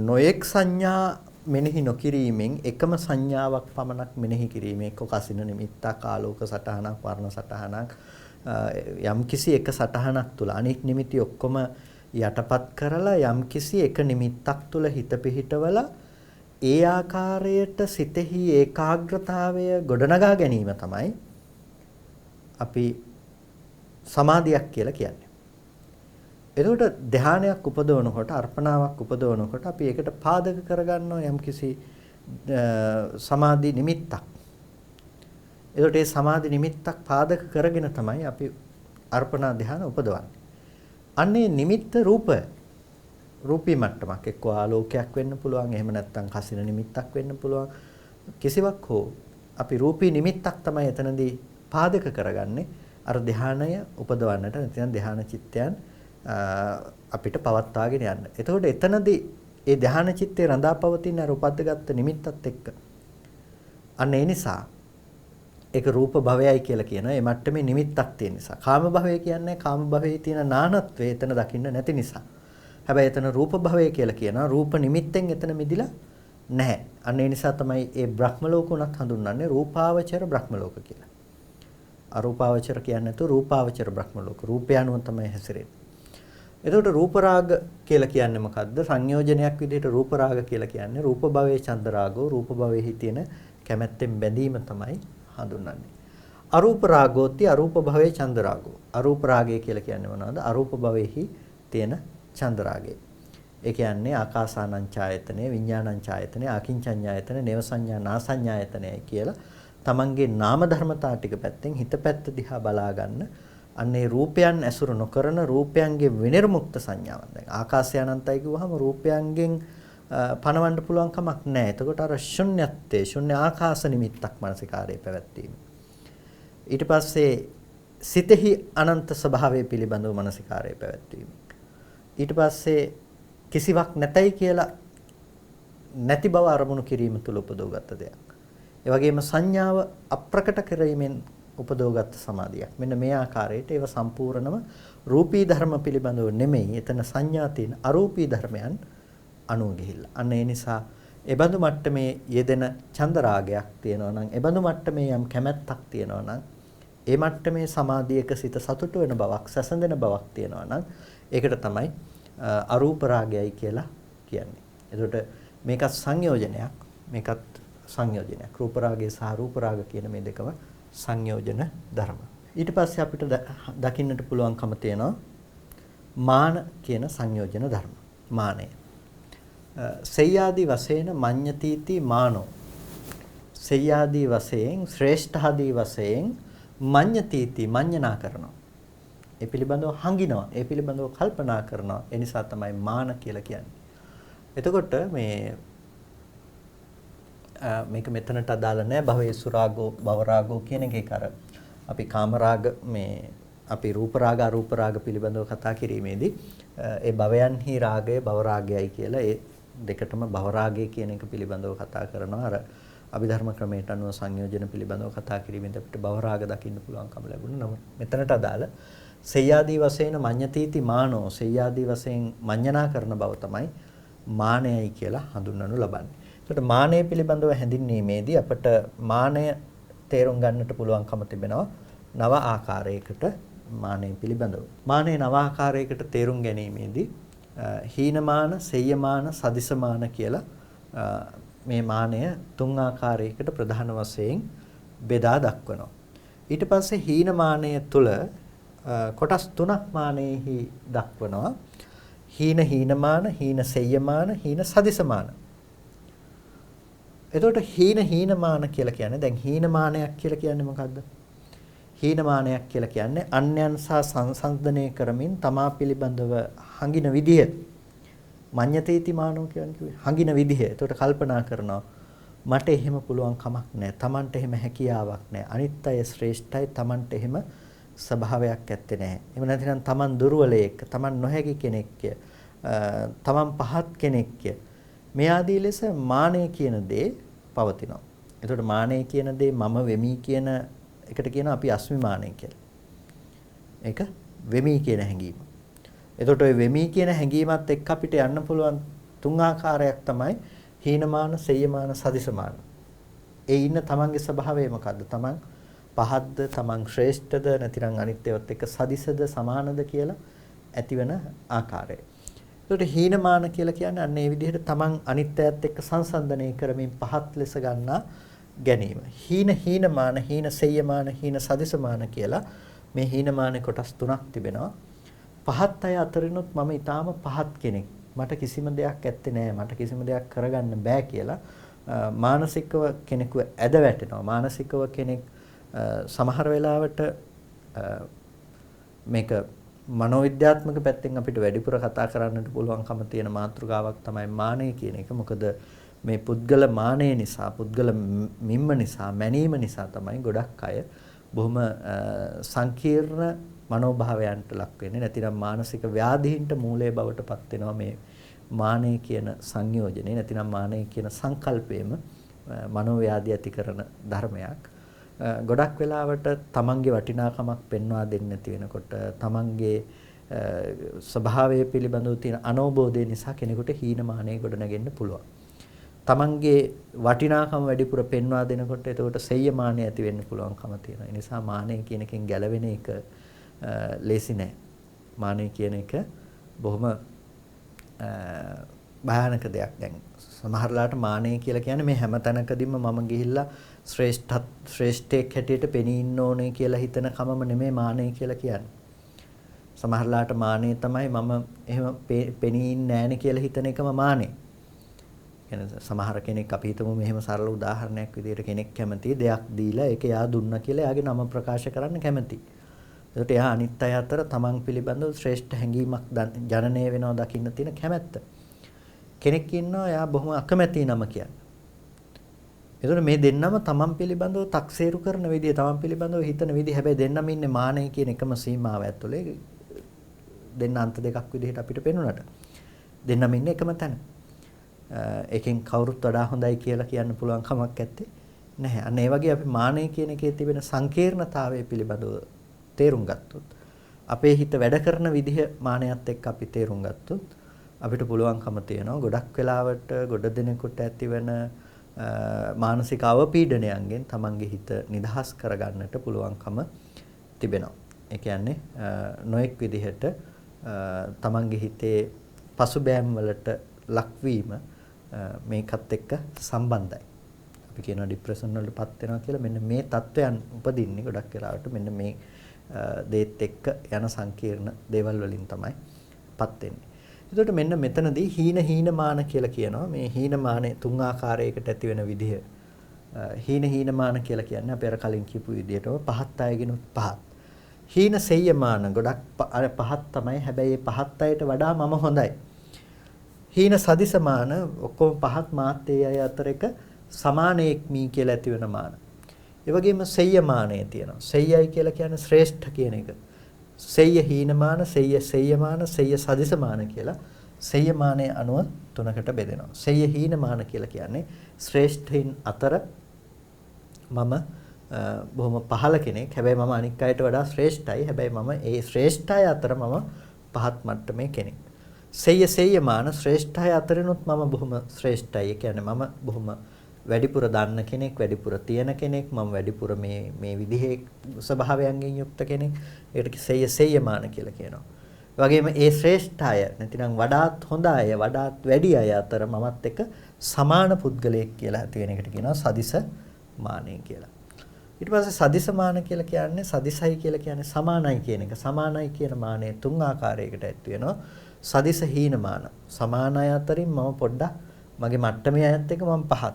Speaker 1: නොඑක් සංඥා මෙනෙහි නොකිරීමෙන් එකම සංඥාවක් පමණක් මෙනෙහි කිරීමේ එක්ක කසින නිමිත්තක් ආලෝක සටහනක් වර්ණ සටහනක් යම්කිසි එක සටහනක් තුල අනෙක් නිමිති ඔක්කොම යටපත් කරලා යම්කිසි එක නිමිත්තක් තුල හිත පිහිටවලා ඒ ආකාරයට සිතෙහි ඒකාග්‍රතාවය ගොඩනගා ගැනීම තමයි අපි සමාධියක් කියලා කියන්නේ. එතකොට ධානයක් උපදවනකොට අර්පණාවක් උපදවනකොට අපි ඒකට පාදක කරගන්නවා යම්කිසි සමාධි නිමිත්තක්. එතකොට මේ සමාධි නිමිත්තක් පාදක කරගෙන තමයි අපි අර්පණා ධාන උපදවන්නේ. අන්නේ නිමිත්ත රූපී මට්ටමක් එක්ක ආලෝකයක් වෙන්න පුළුවන්. එහෙම නැත්නම් කසින නිමිත්තක් වෙන්න පුළුවන්. කිසිවක් හෝ අපි රූපී නිමිත්තක් තමයි එතනදී පාදක කරගන්නේ අර ධානය උපදවන්නට නැත්නම් ධාන චිත්තයන් අපිට පවත්වාගෙන යන්න. එතකොට එතනදී ඒ ධාන චිත්තේ රඳා පවතින අර උපද්දගත් නිමිත්තත් එක්ක අන්න ඒ නිසා ඒක රූප භවයයි කියලා කියනවා. ඒ මට්ටමේ නිමිත්තක් තියෙන නිසා. කාම භවය කියන්නේ කාම භවයේ තියෙන නානත්වය එතන දකින්න නැති නිසා. හැබැයි එතන රූප භවය කියලා කියනවා. රූප නිමිත්තෙන් එතන මිදිලා නැහැ. අන්න ඒ නිසා තමයි ඒ බ්‍රහ්ම ලෝක උනත් හඳුන්වන්නේ රූපාවචර බ්‍රහ්ම ලෝක කියලා. අරූපාවචර කියන්නේ නැතු රූපාවචර බ්‍රහ්ම ලෝක. රූපය අනුව තමයි හැසිරෙන්නේ. එතකොට රූප රාග කියලා කියන්නේ මොකද්ද? සංයෝජනයක් විදිහට රූප රාග කියලා කියන්නේ රූප භවයේ චන්ද රාගෝ රූප භවයේ තියෙන කැමැත්තෙන් බැඳීම තමයි හඳුන්වන්නේ. අරූප රාගෝති අරූප භවයේ චන්ද රාගෝ. අරූප රාගය කියලා කියන්නේ මොනවද? අරූප භවයේහි තියෙන චන්ද රාගය. ඒ කියන්නේ ආකාසානං ඡායතනෙ, විඥානං ඡායතනෙ, ආකින්චඤ්ඤායතනෙ, නේව සංඥා නාසඤ්ඤායතනෙයි කියලා තමන්ගේ නාම ධර්මතා ටික පැත්තෙන් හිත පැත්ත දිහා බලා ගන්න. අන්නේ රූපයන් ඇසුරු නොකරන රූපයන්ගේ විනිර්මුක්ත සංඥාවක්. දැන් ආකාශය අනන්තයි කිව්වහම රූපයන්ගෙන් පණවන්න පුළුවන් කමක් නැහැ. එතකොට අර ශුන්‍යත්වයේ ශුන්‍ය ආකාශ නිමිත්තක් මානසිකාරයේ පැවැත්වීම. ඊට පස්සේ සිතෙහි අනන්ත ස්වභාවය පිළිබඳව මානසිකාරයේ පැවැත්වීම. ඊට පස්සේ කිසිවක් නැතයි කියලා නැති බව අරමුණු කිරීම තුළ උපදවගත් දෙයක්. ඒ වගේම සංඥාව අප්‍රකට කිරීමෙන් උපදවගත් සමාධියක්. මෙන්න මේ ආකාරයට ඒව සම්පූර්ණම රූපී ධර්ම පිළිබඳව නෙමෙයි. එතන සංඥා තියෙන අරූපී ධර්මයන් අනුව ගිහිල්ලා. අන්න ඒ නිසා ඒ බඳු මට්ටමේ යෙදෙන චන්ද රාගයක් තියෙනවා නම්, ඒ බඳු මට්ටමේ යම් කැමැත්තක් තියෙනවා නම්, ඒ මට්ටමේ සමාධියක සිත සතුට වෙන බවක්, සැසඳෙන බවක් තියෙනවා නම්, ඒකට තමයි අරූප රාගයයි කියලා කියන්නේ. එතකොට මේකත් සංයෝජනයක්, මේකත් සංයෝජනයක්. රූප රාගය සහ රූප රාග කියන මේ දෙකම සංයෝජන ධර්ම. ඊට පස්සේ අපිට දකින්නට පුළුවන්කම තියෙනවා මාන කියන සංයෝජන ධර්ම. මානය. සෙය්‍යාදී වශයෙන් මඤ්ඤතිති මානෝ. සෙය්‍යාදී වශයෙන් ශ්‍රේෂ්ඨාදී වශයෙන් මඤ්ඤතිති මඤ්ඤනා කරනවා. ඒ පිළිබඳව හංගිනවා. ඒ පිළිබඳව කල්පනා කරනවා. ඒ නිසා තමයි මාන කියලා කියන්නේ. එතකොට මේ මේක මෙතනට අදාළ නැහැ. භවේසු රාගෝ භව රාගෝ කියන එකේ කර අපි කාම රාග මේ අපි රූප රාග අරූප රාග පිළිබඳව කතා කිරීමේදී ඒ භවයන්හි රාගය භව රාගයයි කියලා ඒ දෙකටම භව රාගය කියන එක පිළිබඳව කතා කරනවා. අර අභිධර්ම ක්‍රමයට අනුව සංයෝජන පිළිබඳව කතා කිරීමෙන් අපිට භව රාග දකින්න පුළුවන්කම ලැබුණා. නමුත් මෙතනට අදාළ සේයාදී වශයෙන් මඤ්ඤතීති මානෝ සේයාදී වශයෙන් මඤ්ඤනා කරන බව තමයි මානයයි කියලා හඳුන්වනු ලබන්නේ. ඒකට මානය පිළිබඳව හැඳින්වීමේදී අපට මානය තේරුම් ගන්නට පුළුවන්කම තිබෙනවා නව ආකාරයකට මානය පිළිබඳව. මානය නව ආකාරයකට තේරුම් ගැනීමේදී හීනමාන, සෙය්‍යමාන, සදිසමාන කියලා මේ මානය තුන් ආකාරයකට ප්‍රධාන වශයෙන් බෙදා දක්වනවා. ඊට පස්සේ හීනමානය තුල කොටස් තුනක් මානෙහි දක්වනවා. හීන හීනමාන, හීන සෙය්‍යමාන, හීන සදිසමාන. එතකොට හීන හීනමාන කියලා කියන්නේ දැන් හීනමානයක් කියලා කියන්නේ මොකද්ද? හීනමානයක් කියලා කියන්නේ අන්‍යයන් සහ සංසන්දනය කරමින් තමා පිළිබඳව හංගින විදිය. මඤ්ඤතේති මානෝ කියන්නේ හංගින විදිය. එතකොට කල්පනා කරනවා මට එහෙම පුළුවන් කමක් නැහැ. Tamanට එහෙම හැකියාවක් නැහැ. අනිත් අය ශ්‍රේෂ්ඨයි, Tamanට එහෙම ස්වභාවයක් ඇත්තේ නැහැ. එහෙම නැතිනම් Taman දුර්වලයෙක්, Taman නොහැකි කෙනෙක්ය, Taman පහත් කෙනෙක්ය. මේ ආදී ලෙස මානය කියන දේ පවතිනවා. එතකොට මානය කියන දේ මම වෙමි කියන එකට කියනවා අපි අස්මිමානය කියලා. ඒක වෙමි කියන හැඟීම. එතකොට ওই වෙමි කියන හැඟීමත් එක්ක අපිට යන්න පුළුවන් තුන් ආකාරයක් තමයි හීනමාන, සෙය්‍යමාන, සදිසමාන. ඒ ඉන්න තමන්ගේ ස්වභාවය මොකද්ද? තමන් පහත්ද, තමන් ශ්‍රේෂ්ඨද, නැතිනම් අනිත්‍යවත් එක්ක සදිසද, සමානද කියලා ඇතිවන ආකාරය. එතකොට හීනමාන කියලා කියන්නේ අන්න ඒ විදිහට තමන් අනිත්‍යයත් එක්ක සංසන්දනය කරමින් පහත් ලෙස ගන්නා ගැනීම. හීන හීනමාන, හීන සෙය්‍යමාන, හීන සදිසමාන කියලා මේ හීනමාන කොටස් තුනක් තිබෙනවා. පහත් අය අතරිනුත් මම ඊටාම පහත් කෙනෙක්. මට කිසිම දෙයක් ඇත්තේ නැහැ. මට කිසිම දෙයක් කරගන්න බෑ කියලා මානසිකව කෙනෙකුව ඇද වැටෙනවා. මානසිකව කෙනෙක් සමහර වෙලාවට මේක මනෝවිද්‍යාත්මක පැත්තෙන් අපිට වැඩිපුර කතා කරන්නට පුළුවන්කම තියෙන මාතෘකාවක් තමයි මානය කියන එක. මොකද මේ පුද්ගල මානය නිසා, පුද්ගල මිම්ම නිසා, මැනීම නිසා තමයි ගොඩක් අය බොහොම සංකීර්ණ මනෝභාවයන්ට ලක් වෙන්නේ. නැතිනම් මානසික ව්‍යාධීන්ට මූලයේ බවට පත් වෙනවා මේ මානය කියන සංයෝජනේ. නැතිනම් මානය කියන සංකල්පයේම මනෝව්‍යාධි ඇති කරන ධර්මයක්. ගොඩක් වෙලාවට තමන්ගේ වටිනාකමක් පෙන්වා දෙන්නේ නැති වෙනකොට තමන්ගේ ස්වභාවය පිළිබඳව තියෙන අනෝබෝධය නිසා කෙනෙකුට හීනමානය ගොඩනගෙන්න පුළුවන්. තමන්ගේ වටිනාකම වැඩිපුර පෙන්වා දෙනකොට එතකොට සෙය්‍යමානය ඇති වෙන්න පුළුවන්කම තියෙනවා. ඒ නිසා මානය කියන එකෙන් ගැලවෙන එක ලේසි නෑ. මානය කියන එක බොහොම භයානක දෙයක්. දැන් සමහරලාට මානය කියලා කියන්නේ මේ හැම තැනකදීම මම ගිහිල්ලා ශ්‍රේෂ්ඨයෙක් හැටියට පෙනී ඉන්න ඕනේ කියලා හිතන කමම නෙමෙයි මානය කියලා කියන්නේ. සමහරලාට මානය තමයි මම එහෙම පෙනී ඉන්නේ නෑනේ කියලා හිතන එකම මානය. කියන්නේ සමහර කෙනෙක් අපි හිතමු මෙහෙම සරල උදාහරණයක් විදිහට කෙනෙක් කැමති දෙයක් දීලා ඒක එයා දුන්නා කියලා එයාගේ නම ප්‍රකාශ කරන්න කැමති. ඒකට එයා අනිත් අය අතර තමන් පිළිබඳව ශ්‍රේෂ්ඨ හැඟීමක් ජනනය වෙනවා දකින්න තියෙන කැමැත්ත. කෙනෙක් ඉන්නවා එයා බොහොම අකමැති නම කියන්නේ. ඒතකොට මේ දෙන්නම තමන් පිළිබඳව තක්සේරු කරන විදිය, තමන් පිළිබඳව හිතන විදිය හැබැයි දෙන්නම ඉන්නේ මානය කියන එකම සීමාව ඇතුලේ. දෙන්න අන්ත දෙකක් විදිහට අපිට පේනුනට. දෙන්නම ඉන්නේ එකම තැන. එකෙන් කවුරුත් වඩා හොඳයි කියලා කියන්න පුළුවන් කමක් නැත්තේ නැහැ. අන්න ඒ වගේ අපි මානය කියන එකේ තිබෙන සංකීර්ණතාවය පිළිබඳව තේරුම් ගත්තොත්, අපේ හිත වැඩ කරන විදිහ මානයත් එක්ක අපි තේරුම් ගත්තොත් අපිට පුළුවන්කම තියෙනවා ගොඩක් වෙලාවට ගොඩ දෙනෙකුට ඇතිවන මානසික අවපීඩනයන්ගෙන් තමන්ගේ හිත නිදහස් කරගන්නට පුළුවන්කම තිබෙනවා. ඒ කියන්නේ නොඑක් විදිහට තමන්ගේ හිතේ පසුබෑම් වලට ලක්වීම මේකත් එක්ක සම්බන්ධයි. අපි කියනවා ડિප්‍රෙෂන් වලටපත් වෙනවා කියලා. මෙන්න මේ තත්වයන් උපදින්නේ ගොඩක් වෙලාවට මෙන්න මේ දේත් එක්ක යන සංකීර්ණ දේවල් වලින් තමයි පත් වෙන්නේ. එතකොට මෙන්න මෙතනදී හීන හීනමාන කියලා කියනවා. මේ හීනමානේ තුන් ආකාරයකට ඇති වෙන විදිහ. හීන හීනමාන කියලා කියන්නේ අපි අර කලින් කියපු විදිහටම පහත් අයගෙනුත් පහත්. හීන සෙය්‍යමාන ගොඩක් පහත් තමයි. හැබැයි පහත් අයට වඩා මම හොඳයි. හීන සදිසමාන ඔක්කොම පහත් මාත් ඒ අය අතර එක සමානෙක්මී කියලා ඇති වෙන මාන. ඒ වගේම සෙය්‍යමානය තියෙනවා. සෙය්‍යයි කියලා කියන්නේ ශ්‍රේෂ්ඨ කියන එක. සෙය්‍ය හීනමාන, සෙය්‍යමාන, සෙය්‍ය සදිසමාන කියලා සෙය්‍යමානයේ අනුව තුනකට බෙදෙනවා. සෙය්‍ය හීනමාන කියලා කියන්නේ ශ්‍රේෂ්ඨයින් අතර මම බොහොම පහළ කෙනෙක්. හැබැයි මම අනික් අයට වඩා ශ්‍රේෂ්ඨයි. හැබැයි මම ඒ ශ්‍රේෂ්ඨය අතර මම පහත් මට්ටමේ කෙනෙක්. සෙය්‍යමාන ශ්‍රේෂ්ඨය අතරිනුත් මම බොහොම ශ්‍රේෂ්ඨයි. ඒ කියන්නේ මම බොහොම වැඩිපුර දන්න කෙනෙක්, වැඩිපුර තියෙන කෙනෙක්, මම වැඩිපුර මේ විදිහේ ස්වභාවයන්ගෙන් යුක්ත කෙනෙක්. ඒකට සෙය්‍යමාන කියලා කියනවා. ඒ වගේම ඒ ශ්‍රේෂ්ඨය නැතිනම් වඩාත් හොඳ අය, වඩාත් වැඩි අය අතර මමත් එක්ක සමාන පුද්ගලයෙක් කියලා ඇති වෙන එකට කියනවා සදිස මානය කියලා. ඊට පස්සේ සදිසමාන කියලා කියන්නේ සදිසයි කියලා කියන්නේ සමානයි කියන එක. සමානයි කියන මානය තුන් ආකාරයකට ඇති වෙනවා. සදිස හීනමාන. සමාන අය අතරින් මම පොඩ්ඩක් මගේ මට්ටමේ අයත් එක්ක මම පහත්.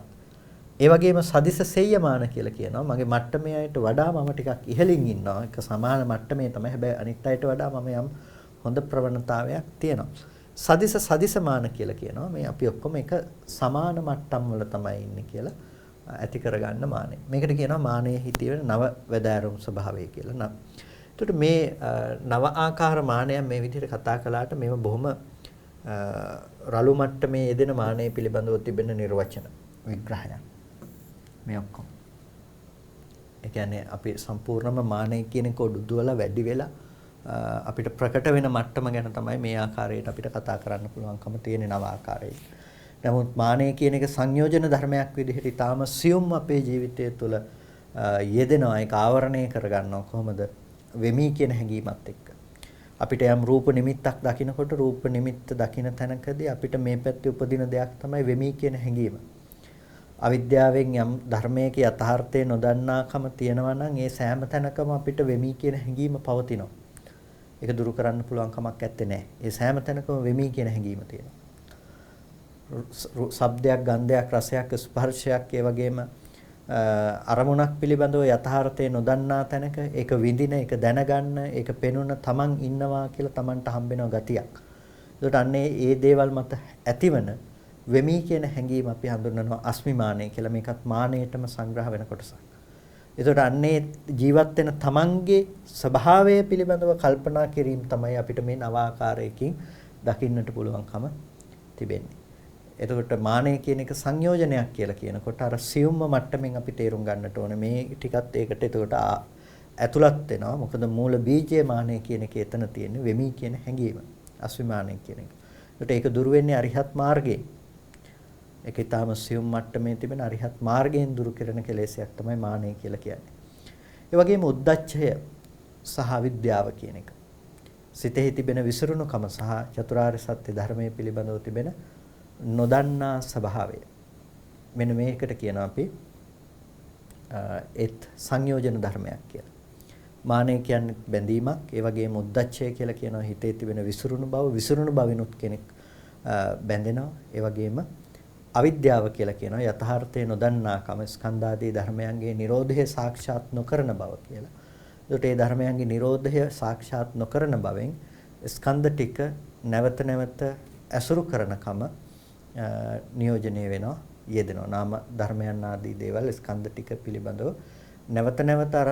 Speaker 1: ඒ වගේම සදිස සෙය්‍යමාන කියලා කියනවා. මගේ මට්ටමේ අයට වඩා මම ටිකක් ඉහළින් ඉන්නවා. ඒක සමාන මට්ටමේ තමයි. හැබැයි අනිත් අයට වඩා මම යම් හොඳ ප්‍රවණතාවයක් තියෙනවා. සදිසමාන කියලා කියනවා. මේ අපි ඔක්කොම එක සමාන මට්ටම් වල තමයි ඉන්නේ කියලා ඇති කරගන්න මානෙ. මේකට කියනවා මානෙයේ හිතේ වෙන නව වැදෑරුම් ස්වභාවය කියලා. එතකොට මේ නව ආකාර මානයන් මේ විදිහට කතා කළාට මේව බොහොම රළු මට්ටමේ යෙදෙන මානය පිළිබඳව තිබෙන නිර්වචන විග්‍රහයන් මේ ඔක්කොම. ඒ කියන්නේ අපි සම්පූර්ණම මානය කියන එක උඩුදුවලා වැඩි වෙලා අපිට ප්‍රකට වෙන මට්ටම ගැන තමයි මේ ආකාරයට අපිට කතා කරන්න පුළුවන්කම තියෙන නව ආකාරය. නමුත් මානය කියන එක සංයෝජන ධර්මයක් විදිහට ඊටාම සියුම් අපේ ජීවිතය තුළ යෙදෙනවා. ඒක ආවරණය කරගන්නවා කොහොමද? වෙමි කියන හැඟීමත් එක්ක. අපිට යම් රූප නිමිත්තක් දකිනකොට රූප නිමිත්ත දකින තැනකදී අපිට මේ පැත්තේ උපදින දෙයක් තමයි වෙමි කියන හැඟීම. අවිද්‍යාවෙන් යම් ධර්මයක යථාර්ථය නොදන්නාකම තියෙනවා නම් ඒ සෑම තැනකම අපිට වෙමි කියන හැඟීම පවතිනවා. ඒක දුරු කරන්න පුළුවන් කමක් නැත්තේ නෑ. ඒ සෑම තැනකම වෙමි කියන හැඟීම තියෙනවා. ශබ්දයක්, ගන්ධයක්, රසයක්, ස්පර්ශයක් ඒ වගේම අරමුණක් පිළිබඳව යථාර්ථය නොදන්නා තැනක ඒක විඳින, ඒක දැනගන්න, ඒක පෙනුන තමන් ඉන්නවා කියලා තමන්ට හම්බෙන ගතියක්. ඒකට අන්නේ ඒ දේවල් මත ඇතිවන වෙමි කියන හැඟීම අපි හඳුන්වනවා අස්මිමානය කියලා. මේකත් මානයටම සංග්‍රහ වෙන කොටසක්. ඒකට අන්නේ ජීවත් වෙන තමන්ගේ ස්වභාවය පිළිබඳව කල්පනා කිරීම තමයි අපිට මේ නව ආකාරයකින් දකින්නට පුළුවන්කම තිබෙන්නේ. එතකොට මානය කියන එක සංයෝජනයක් කියලා කියනකොට අර සියුම්ම මට්ටමින් අපි තේරුම් ගන්නට ඕනේ මේ ටිකත් ඒකට එතකොට ඇතුළත් වෙනවා. මොකද මූල බීජයේ මානය කියන එක එතන තියෙන්නේ වෙමි කියන හැඟීම. අස්විමානය කියන එක. ඒකට ඒක දුරු වෙන්නේ අරිහත් මාර්ගයෙන්. ඒක ඊටාම සියුම් මට්ටමේ තිබෙන අරිහත් මාර්ගයෙන් දුරු කරන කෙලෙසයක් තමයි මානය කියලා කියන්නේ. ඒ වගේම උද්දච්චය සහ විද්‍යාව කියන එක. සිතෙහි තිබෙන විසිරුණුකම සහ චතුරාර්ය සත්‍ය ධර්මයේ පිළිබඳව තිබෙන නොදන්නා ස්වභාවය. මෙන්න මේකට කියනවා අපි ඒත් සංයෝජන ධර්මයක් කියලා. මානය කියන්නේ බැඳීමක්. ඒ වගේම උද්දච්චය කියලා කියනවා හිතේ තිබෙන විසිරුණු බව. විසිරුණු බවිනුත් කෙනෙක් බැඳෙනවා. ඒ වගේම අවිද්‍යාව කියලා කියනවා යථාර්ථය නොදන්නාකම, ස්කන්ධාදී ධර්මයන්ගේ Nirodhaය සාක්ෂාත් නොකරන බව කියලා. ඒකට ඒ ධර්මයන්ගේ Nirodhaය සාක්ෂාත් නොකරන බවෙන් ස්කන්ධ ටික නැවත නැවත ඇසුරු කරනකම නියෝජනය වෙනවා, යෙදෙනවා. නාම ධර්මයන් ආදී දේවල් ස්කන්ධ ටික පිළිබඳව නැවත නැවත අර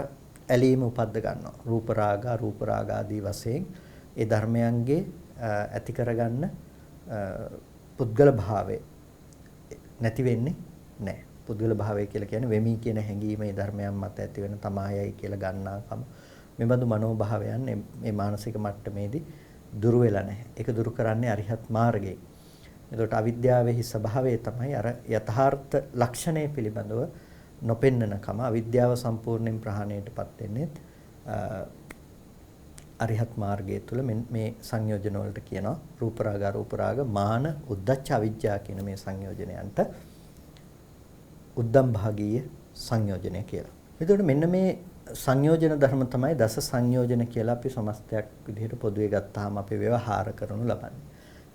Speaker 1: ඇලීම උපද්ද ගන්නවා. රූප රාග, අරූප රාග ආදී වශයෙන් ඒ ධර්මයන්ගේ ඇති කරගන්න පුද්ගල භාවය නැති වෙන්නේ නැහැ. පුද්ගල භාවය කියලා කියන්නේ වෙමි කියන හැඟීම ඒ ධර්මයන් මත ඇති වෙන තමායයි කියලා ගන්නාකම. මේ බඳු මනෝභාවයන් මේ මානසික මට්ටමේදී දුරු වෙලා නැහැ. ඒක දුරු කරන්නේ අරිහත් මාර්ගයෙන්. එතකොට අවිද්‍යාවේහි ස්වභාවය තමයි අර යථාර්ථ ලක්ෂණය පිළිබඳව නොපෙන්නනකම. අවිද්‍යාව සම්පූර්ණයෙන් ප්‍රහාණයටපත් වෙන්නේ අරිහත් මාර්ගය තුළ. මේ සංයෝජන වලට කියනවා රූප රාග, අරූප රාග, මාන, උද්ධච්ච, අවිජ්ජා කියන මේ සංයෝජනයන්ට උද්දම් භාගීය සංයෝජනය කියලා. එතකොට මෙන්න මේ සංයෝජන ධර්ම තමයි දස සංයෝජන කියලා අපි සමස්තයක් විදිහට පොදුවේ ගත්තාම අපි ව්‍යවහාර කරනු ලබන්නේ.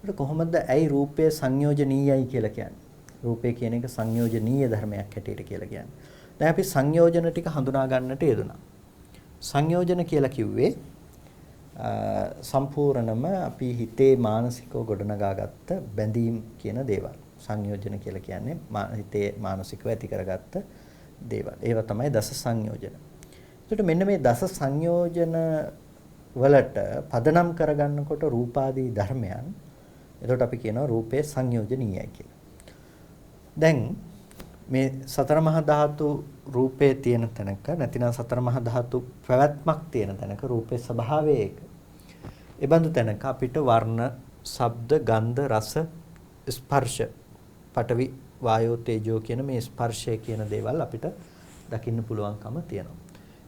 Speaker 1: ඒක කොහොමද ඇයි රූපය සංයෝජනීයයි කියලා කියන්නේ? රූපය කියන එක සංයෝජනීය ධර්මයක් හැටියට කියලා කියන්නේ. දැන් අපි සංයෝජන ටික හඳුනා ගන්නට යෙදුණා. සංයෝජන කියලා කිව්වේ සම්පූර්ණම අපි හිතේ මානසිකව ගොඩනගාගත්ත බැඳීම් කියන දේවල්. සංයෝජන කියලා කියන්නේ හිතේ මානසිකව ඇති කරගත්ත දේවල්. ඒවා තමයි දස සංයෝජන. එතකොට මෙන්න මේ දස සංයෝජන වලට පදනම් කරගන්නකොට රූපාදී ධර්මයන් එතකොට අපි කියනවා රූපේ සංයෝජනීයයි කියලා. දැන් මේ සතර මහා ධාතු රූපේ තියෙන තැනක නැතිනම් සතර මහා ධාතු ප්‍රවැත්මක් තියෙන තැනක රූපේ ස්වභාවය ඒක. ඒ බඳු තැනක අපිට වර්ණ, ශබ්ද, ගන්ධ, රස, ස්පර්ශ, පඨවි, වායෝ, තේජෝ කියන මේ ස්පර්ශය කියන දේවල් අපිට දකින්න පුළුවන්කම තියෙනවා.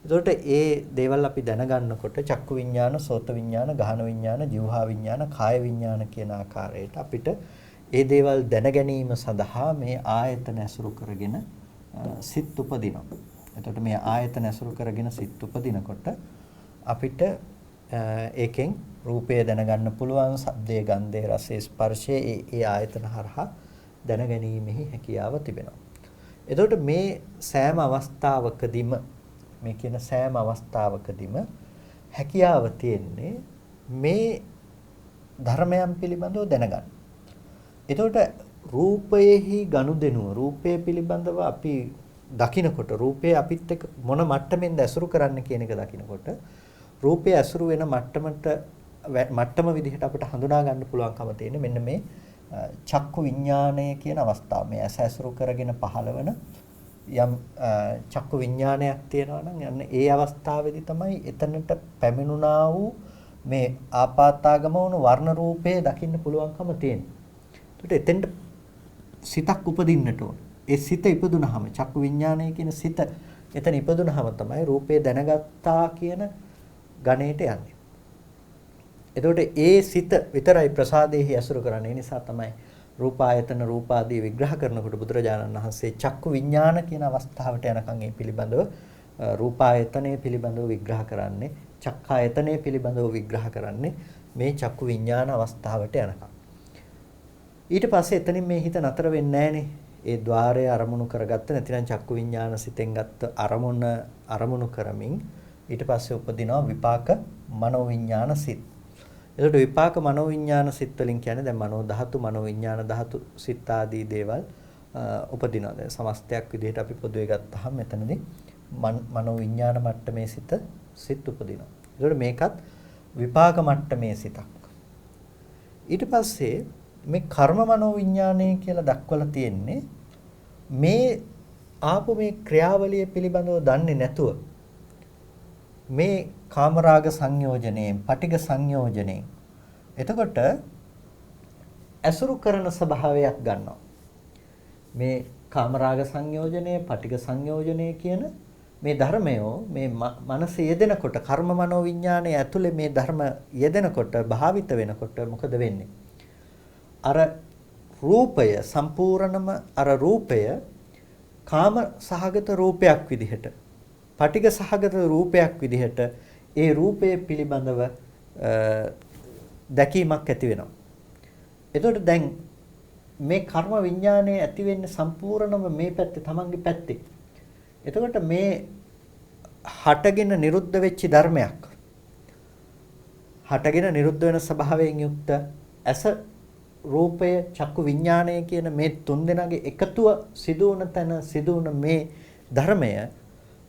Speaker 1: එතකොට ඒ දේවල් අපි දැනගන්නකොට චක්කු විඤ්ඤාණ, සෝත විඤ්ඤාණ, ගහන විඤ්ඤාණ, જીවහා විඤ්ඤාණ, කාය විඤ්ඤාණ කියන ආකාරයට අපිට ඒ දේවල් දැන ගැනීම සඳහා මේ ආයතන ඇසුරු කරගෙන සිත් උපදිනවා. එතකොට මේ ආයතන ඇසුරු කරගෙන සිත් උපදිනකොට අපිට ඒකෙන් රූපය දැනගන්න පුළුවන්, ශබ්දයේ, ගන්ධයේ, රසයේ, ස්පර්ශයේ ඒ ආයතන හරහා දැනගැනීමෙහි හැකියාව තිබෙනවා. එතකොට මේ සෑම අවස්ථාවකදීම මේ කියන සෑම අවස්ථාවකදීම හැකියාව තියෙන්නේ මේ ධර්මයන් පිළිබඳව දැනගන්න. එතකොට රූපයේහි ගනුදෙනුව රූපය පිළිබඳව අපි දකිනකොට රූපය අපිත් එක්ක මොන මට්ටමින්ද ඇසුරු කරන්න කියන එක දකිනකොට රූපය ඇසුරු වෙන මට්ටම විදිහට අපිට හඳුනා ගන්න පුළුවන්කම තියෙන මෙන්න මේ චක්කු විඥානය කියන අවස්ථාව. මේ ඇස ඇසුරු කරගෙන පහළවන යම් චක්කු විඥානයක් තියෙනවා නම් යන්නේ ඒ අවස්ථාවේදී තමයි එතනට පැමිණුණා වූ මේ ආපාතාගම වුණු වර්ණ රූපේ දකින්න පුළුවන්කම තියෙන්නේ. ඒකට එතෙන්ට සිතක් උපදින්නට ඕන. ඒ සිත ඉපදුනහම චක්කු විඥානය කියන සිත එතන ඉපදුනහම තමයි රූපේ දැනගත්තා කියන ගණයට යන්නේ. එතකොට ඒ සිත විතරයි ප්‍රසාදේහි ඇසුරු කරන්නේ. ඒ නිසා තමයි රූපායතන රූපාදී විග්‍රහ කරනකොට බුදුරජාණන් වහන්සේ චක්කු විඥාන කියන අවස්ථාවට යනකම් ඒ පිළිබඳව රූපායතනයේ පිළිබඳව විග්‍රහ කරන්නේ, චක්කායතනයේ පිළිබඳව විග්‍රහ කරන්නේ මේ චක්කු විඥාන අවස්ථාවට යනකම්. ඊට පස්සේ එතනින් මේ හිත නතර වෙන්නේ නැහනේ. ඒ ద్వාරය අරමුණු කරගත්ත නැතිනම් චක්කු විඥාන සිතෙන් ගත්ත අරමුණු කරමින් ඊට පස්සේ උපදිනවා විපාක මනෝ විඥාන සිත්. එතකොට විපාක මනෝ විඥාන සිත් වලින් කියන්නේ දැන් මනෝ ධාතු, මනෝ විඥාන ධාතු සිත් ආදී දේවල් උපදිනවා. දැන් සමස්තයක් විදිහට අපි පොදුවේ ගත්තාම මෙතනදී මනෝ විඥාන මට්ටමේ සිත් උපදිනවා. එතකොට මේකත් විපාක මට්ටමේ සිතක්. ඊට පස්සේ මේ කර්ම මනෝ විඥානය කියලා දක්වලා තියෙන්නේ මේ ආපු මේ ක්‍රියාවලිය පිළිබඳව දන්නේ නැතුව මේ කාමරාග සංයෝජනයෙන්, පටිඝ සංයෝජනයෙන් එතකොට ඇසුරු කරන ස්වභාවයක් ගන්නවා. මේ කාමරාග සංයෝජනය, පටිඝ සංයෝජනය කියන මේ ධර්මයෝ මේ මනස යෙදෙනකොට කර්ම මනෝ විඥානයේ ඇතුලේ මේ ධර්ම යෙදෙනකොට භාවිත වෙනකොට මොකද වෙන්නේ? අර රූපය සම්පූර්ණම අර රූපය කාම සහගත රූපයක් විදිහට, පටිඝ සහගත රූපයක් විදිහට ඒ රූපය පිළිබඳව දැකීමක් ඇති වෙනවා. එතකොට දැන් මේ කර්ම විඥානය ඇති වෙන්නේ සම්පූර්ණම මේ පැත්තේ, තමන්ගේ පැත්තේ. එතකොට මේ හටගෙන නිරුද්ධ වෙච්ච ධර්මයක්, හටගෙන නිරුද්ධ වෙන ස්වභාවයෙන් යුක්ත ඇස, රූපය, චක්කු විඥානය කියන මේ තුන් දෙනාගේ එකතුව සිදු වුණ තැන සිදු වුණ මේ ධර්මය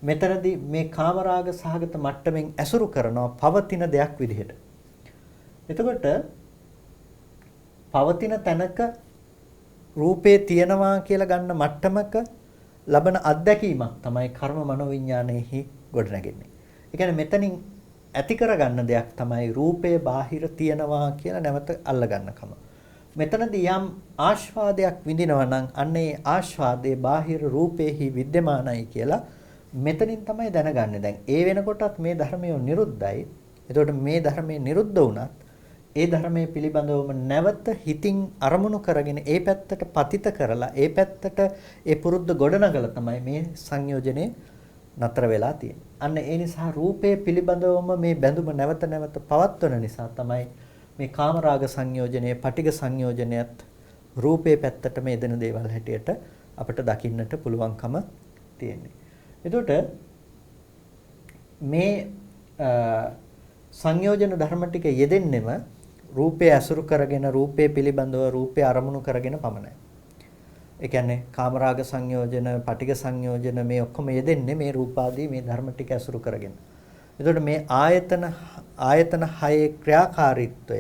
Speaker 1: මෙතනදී මේ කාමරාග සහගත මට්ටමින් ඇසුරු කරනවා පවතින දෙයක් විදිහට. එතකොට පවතින තැනක රූපේ තියෙනවා කියලා ගන්න මට්ටමක ලබන අත්දැකීමක් තමයි කර්ම මනෝවිඤ්ඤාණයෙහි ගොඩනැගෙන්නේ. ඒ කියන්නේ මෙතනින් ඇති කරගන්න දෙයක් තමයි රූපේ බාහිර තියෙනවා කියලා නැවත අල්ලගන්නකම. මෙතනදී යම් ආස්වාදයක් විඳිනවා නම් අන්න ඒ ආස්වාදයේ බාහිර රූපේහි विद्यමානයි කියලා මෙතනින් තමයි දැනගන්නේ. දැන් ඒ වෙනකොටත් මේ ධර්මය නිරුද්ධයි. එතකොට මේ ධර්මයේ නිරුද්ධ වුණත් ඒ ධර්මයේ පිළිබඳවම නැවත හිතින් අරමුණු කරගෙන ඒ පැත්තට පතිත කරලා ඒ පැත්තට ඒ පුරුද්ද ගොඩනගලා තමයි මේ සංයෝජනේ නතර වෙලා තියෙන්නේ. අන්න ඒ නිසා රූපයේ පිළිබඳවම මේ බැඳුම නැවත නැවත පවත්වන නිසා තමයි මේ කාමරාග සංයෝජනයේ පටිඝ සංයෝජනයත් රූපයේ පැත්තටම යෙදෙන දේවල් හැටියට අපිට දකින්නට පුළුවන්කම තියෙන්නේ. එතකොට මේ සංයෝජන ධර්ම ටික යෙදෙන්නෙම රූපය අසුරු කරගෙන රූපය පිළිබඳව රූපය අරමුණු කරගෙන පමණයි. ඒ කියන්නේ කාමරාග සංයෝජන, පටිඝ සංයෝජන මේ ඔක්කොම යෙදෙන්නේ මේ රූපාදී මේ ධර්ම ටික ඇසුරු කරගෙන. එතකොට මේ ආයතන හයේ ක්‍රියාකාරීත්වය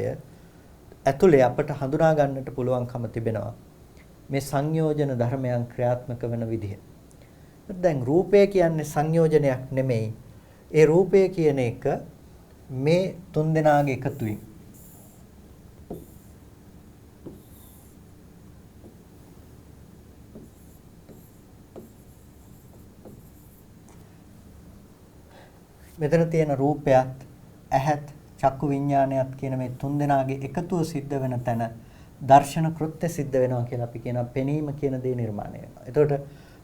Speaker 1: ඇතුලේ අපට හඳුනා ගන්නට පුළුවන්කම තිබෙනවා. මේ සංයෝජන ධර්මයන් ක්‍රියාත්මක වෙන විදිහ. දැන් රූපය කියන්නේ සංයෝජනයක් නෙමෙයි. ඒ රූපය කියන එක මේ තුන්දෙනාගේ එකතුවීම. මෙතන තියෙන රූපයත් ඇහත් චක්කු විඥානයත් කියන මේ තුන්දෙනාගේ එකතුව සිද්ධ වෙන තැන දර්ශන කෘත්‍ය සිද්ධ වෙනවා කියලා අපි කියනවා. පෙනීම කියන දේ නිර්මාණය වෙනවා. එතකොට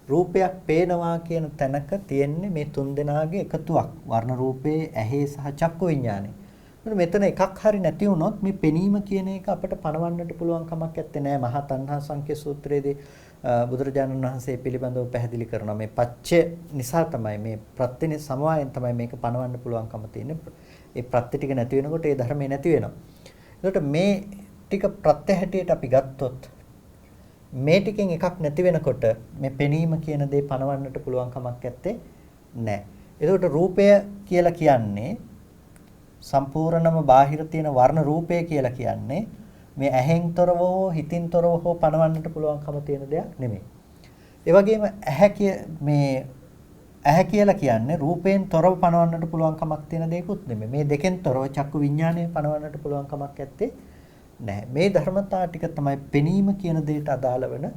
Speaker 1: රූපයක් පේනවා කියන තැනක තියෙන්නේ මේ තුන්දෙනාගේ එකතුවක්. වර්ණ රූපයේ ඇහි සහ චක්කු විඥානේ. මෙතන එකක් හරි නැති වුණොත් මේ පෙනීම කියන එක අපිට පණවන්නට පුළුවන් කමක් නැත්තේ නෑ. මහා තණ්හා සංඛ්‍ය සූත්‍රයේදී බුදුරජාණන් වහන්සේ පිළිබඳව පැහැදිලි කරනවා. මේ පච්චය නිසා තමයි මේ ප්‍රත්‍යනි සමவாயෙන් තමයි මේක පණවන්න පුළුවන්කම තියෙන්නේ. ඒ ප්‍රත්‍ය ටික නැති වෙනකොට ඒ ධර්මය නැති වෙනවා. එතකොට මේ ටික ප්‍රත්‍ය හැටියට අපි ගත්තොත් මේ ටිකෙන් එකක් නැති වෙනකොට මේ පෙනීම කියන දේ පණවන්නට පුළුවන් කමක් නැත්තේ නෑ. එතකොට රූපය කියලා කියන්නේ සම්පූර්ණම බාහිර තියෙන වර්ණ රූපය කියලා කියන්නේ මේ ඇහෙන් තොරව හෝ හිතින් තොරව හෝ පණවන්නට පුළුවන්කම තියෙන දෙයක් නෙමෙයි. ඒ වගේම ඇහැ කියලා කියන්නේ රූපයෙන් තොරව පණවන්නට පුළුවන් කමක් තියෙන දෙයක්වත් නෙමෙයි. මේ දෙකෙන් තොරව චක්කු විඥානය පණවන්නට පුළුවන් කමක් නැත්තේ නැහැ. මේ ධර්මතා ටික තමයි පෙනීම කියන දෙයට අදාළ වෙන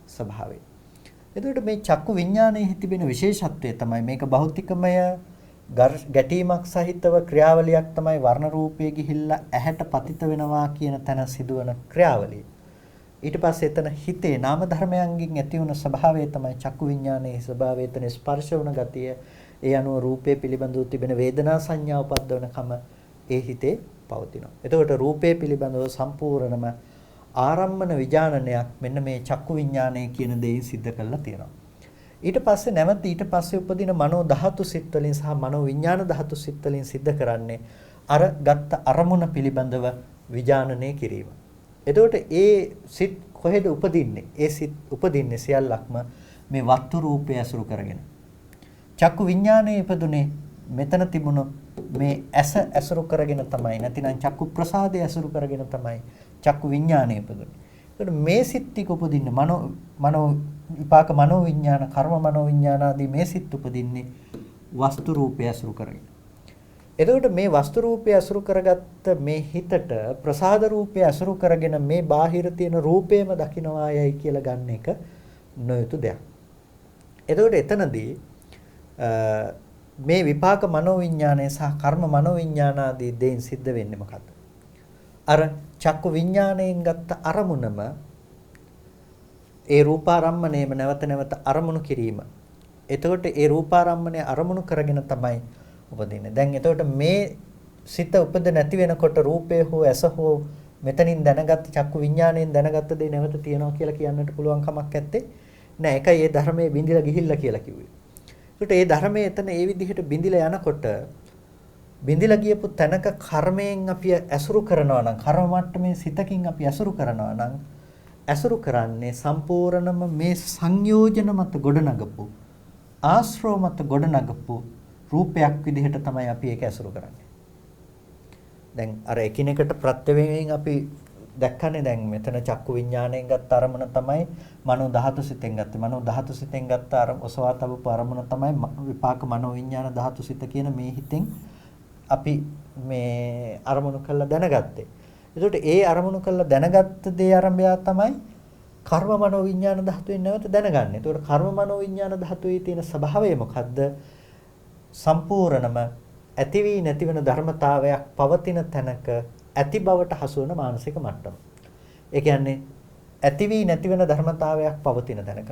Speaker 1: ස්වභාවය. එතකොට මේ චක්කු විඥානයේ තිබෙන විශේෂත්වය තමයි මේක භෞතිකමය ගැටීමක් සහිතව ක්‍රියාවලියක් තමයි වර්ණ රූපයේ ගිහිල්ලා ඇහැට පතිත වෙනවා කියන තැන සිදුවන ක්‍රියාවලිය. ඊට පස්සේ එතන හිතේ නාම ධර්මයන්ගෙන් ඇති වුණ ස්වභාවය තමයි චක්කු විඥානයේ ස්වභාවය. එතන ස්පර්ශ වුණ ගතිය, ඒ අනුව රූපයේ පිළිබඳව තිබෙන වේදනා සංඥා උපද්දවනකම ඒ හිතේ පවතිනවා. එතකොට රූපයේ පිළිබඳව සම්පූර්ණම ආරම්මන විඥානනයක් මෙන්න මේ චක්කු විඥානය කියන දෙයින් සිද්ධ කරලා තියෙනවා. ඊට පස්සේ උපදින මනෝ ධාතු සිත් වලින් සහ මනෝ විඥාන ධාතු සිත් වලින් සිද්ධ කරන්නේ අර ගත්ත අරමුණ පිළිබඳව විඥානනය කිරීම. එතකොට ඒ සිත් කොහෙද උපදින්නේ? ඒ සිත් උපදින්නේ සියල්ලක්ම මේ වස්තු රූපය ඇසුරු කරගෙන. චක්කු විඥානයේ ඉපදුනේ මෙතන තිබුණු මේ ඇස ඇසුරු කරගෙන තමයි. නැතිනම් චක්කු ප්‍රසාදය ඇසුරු කරගෙන තමයි චක්කු විඥානය ඉපදුනේ. එතකොට මේ සිත් ටික උපදින්නේ මනෝ විපාක මනෝ විඥාන, කර්ම මනෝ විඥාන ආදී මේ සිත් උපදින්නේ වස්තු රූපය ඇසුරු කරගෙන. එතකොට මේ වස්තු රූපය ඇසුරු කරගත්ත මේ හිතට ප්‍රසාද රූපය ඇසුරු කරගෙන මේ බාහිර තියෙන රූපේම දකින්නවායයි කියලා ගන්න එක නොයුතු දෙයක්. එතකොට එතනදී මේ විපාක මනෝ විඥානය සහ කර්ම මනෝ විඥාන ආදී දෙයින් සිද්ධ වෙන්නේ මොකද්ද? අර චක්කු විඥාණයෙන් ගත්ත අරමුණම ඒ රූපාරම්මණයම නැවත නැවත අරමුණු කිරීම. එතකොට ඒ රූපාරම්මණය අරමුණු කරගෙන තමයි උපදින්නේ. දැන් එතකොට මේ සිත උපද නැති වෙනකොට රූපය හෝ ඇස හෝ මෙතනින් දැනගත් චක්කු විඥාණයෙන් දැනගත්ත දේ නැවත තියනවා කියලා කියන්නට පුළුවන් කමක් නැත්තේ. නෑ, ඒකයි ඒ ධර්මයේ බිඳිලා ගිහිල්ලා කියලා කිව්වේ. ඒකට ඒ ධර්මයේ එතන ඒ විදිහට බිඳිලා යනකොට බිඳිලා ගියපු තැනක කර්මයෙන් අපි ඇසුරු කරනවා නම්, කර්ම මට්ටමේ සිතකින් අපි ඇසුරු කරනවා නම් ඇසුරු කරන්නේ සම්පූර්ණම මේ සංයෝජන මත ගොඩනගපු ආශ්‍රව මත ගොඩනගපු රූපයක් විදිහට තමයි අපි ඒක ඇසුරු කරන්නේ. දැන් අර එකිනෙකට ප්‍රත්‍යවේමයෙන් අපි දැක්කනේ. දැන් මෙතන චක්කු විඥාණයෙන් ගත්ත අරමුණ තමයි මනෝ ධාතු සිතෙන් ගත්තේ. මනෝ ධාතු සිතෙන් ගත්ත ඔසවා තබපු අරමුණ තමයි විපාක මනෝ විඥාන ධාතු සිත කියන මේ හිතෙන් අපි මේ අරමුණු කළා දැනගත්තේ. එතකොට ඒ අරමුණු කළා දැනගත්ත දේ ආරම්භය තමයි කර්ම මනෝ විඥාන ධාතුවෙන් නැවත දැනගන්නේ. එතකොට කර්ම මනෝ විඥාන ධාතුවේ තියෙන ස්වභාවය මොකද්ද? සම්පූර්ණම ඇති වී නැති වෙන ධර්මතාවයක් පවතින තැනක ඇති බවට හසු වෙන මානසික මට්ටම. ඒ කියන්නේ ඇති වී නැති වෙන ධර්මතාවයක් පවතින තැනක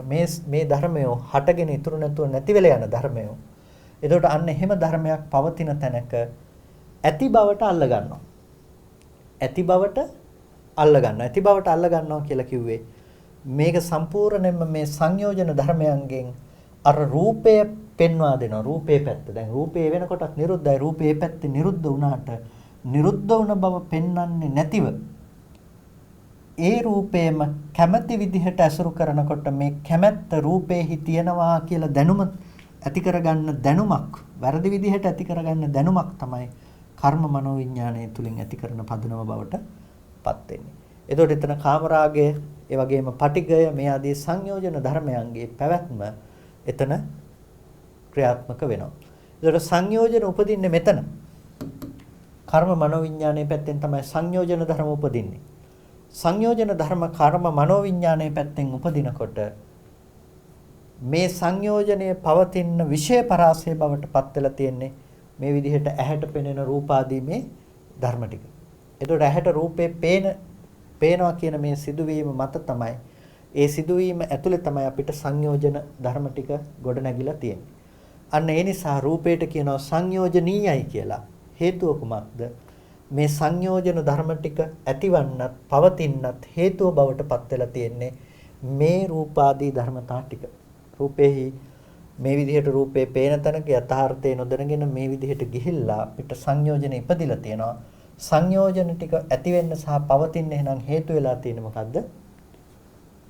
Speaker 1: මේ ධර්මය හටගෙන ඉතුරු නැතුව නැති වෙලා යන ධර්මය. එතකොට අන්න එහෙම ධර්මයක් පවතින තැනක ඇති බවට අල්ල ගන්නවා. ඇති බවට අල්ල ගන්නවා. ඇති බවට අල්ල ගන්නවා කියලා කිව්වේ මේක සම්පූර්ණයෙන්ම මේ සංයෝජන ධර්මයන්ගෙන් අර රූපය පෙන්වා දෙනවා. රූපේ පැත්ත. දැන් රූපේ වෙනකොටත් නිරුද්ධයි. රූපේ පැත්තේ නිරුද්ධ වුණාට නිරුද්ධ වුණ බව පෙන්වන්නේ නැතිව ඒ රූපේම කැමැති විදිහට ඇසුරු කරනකොට මේ කැමැත්ත රූපේහි තියනවා කියලා දැනුම ඇති කරගන්න දැනුමක්, වැරදි විදිහට ඇති කරගන්න දැනුමක් තමයි කර්ම මනෝවිඤ්ඤාණය තුලින් ඇති කරන පදනම බවට පත් වෙන්නේ. එතකොට එතන කාමරාගය, ඒ වගේම පටිඝය මේ ආදී සංයෝජන ධර්මයන්ගේ පැවැත්ම එතන ක්‍රියාත්මක වෙනවා. එතකොට සංයෝජන උපදින්නේ මෙතන. කර්ම මනෝවිඤ්ඤාණයේ පැත්තෙන් තමයි සංයෝජන ධර්ම උපදින්නේ. සංයෝජන ධර්ම කර්ම මනෝවිඤ්ඤාණයේ පැත්තෙන් උපදිනකොට මේ සංයෝජනයේ පවතින විෂය පරාසය බවට පත් වෙලා තියෙන්නේ මේ විදිහට ඇහැට පෙනෙන රූපාදී මේ ධර්ම ටික. එතකොට ඇහැට රූපේ පේනවා කියන මේ සිදුවීම මත තමයි, ඒ සිදුවීම ඇතුලේ තමයි අපිට සංයෝජන ධර්ම ටික ගොඩ නැගිලා තියෙන්නේ. අන්න ඒ නිසා රූපේට කියනවා සංයෝජනීයයි කියලා. හේතුව කුමක්ද? මේ සංයෝජන ධර්ම ටික ඇතිවන්නත් පවතින්නත් හේතුව බවට පත් වෙලා තියෙන්නේ මේ රූපාදී ධර්මතා ටික. රූපේහි මේ විදිහට රූපේ පේන තැනක යථාර්ථය නොදැනගෙන මේ විදිහට ගිහිල්ලා අපිට සංයෝජන ඉපදිලා තියෙනවා. සංයෝජන ටික ඇති වෙන්න සහ පවතින්න එහෙනම් හේතු වෙලා තියෙන්නේ මොකද්ද?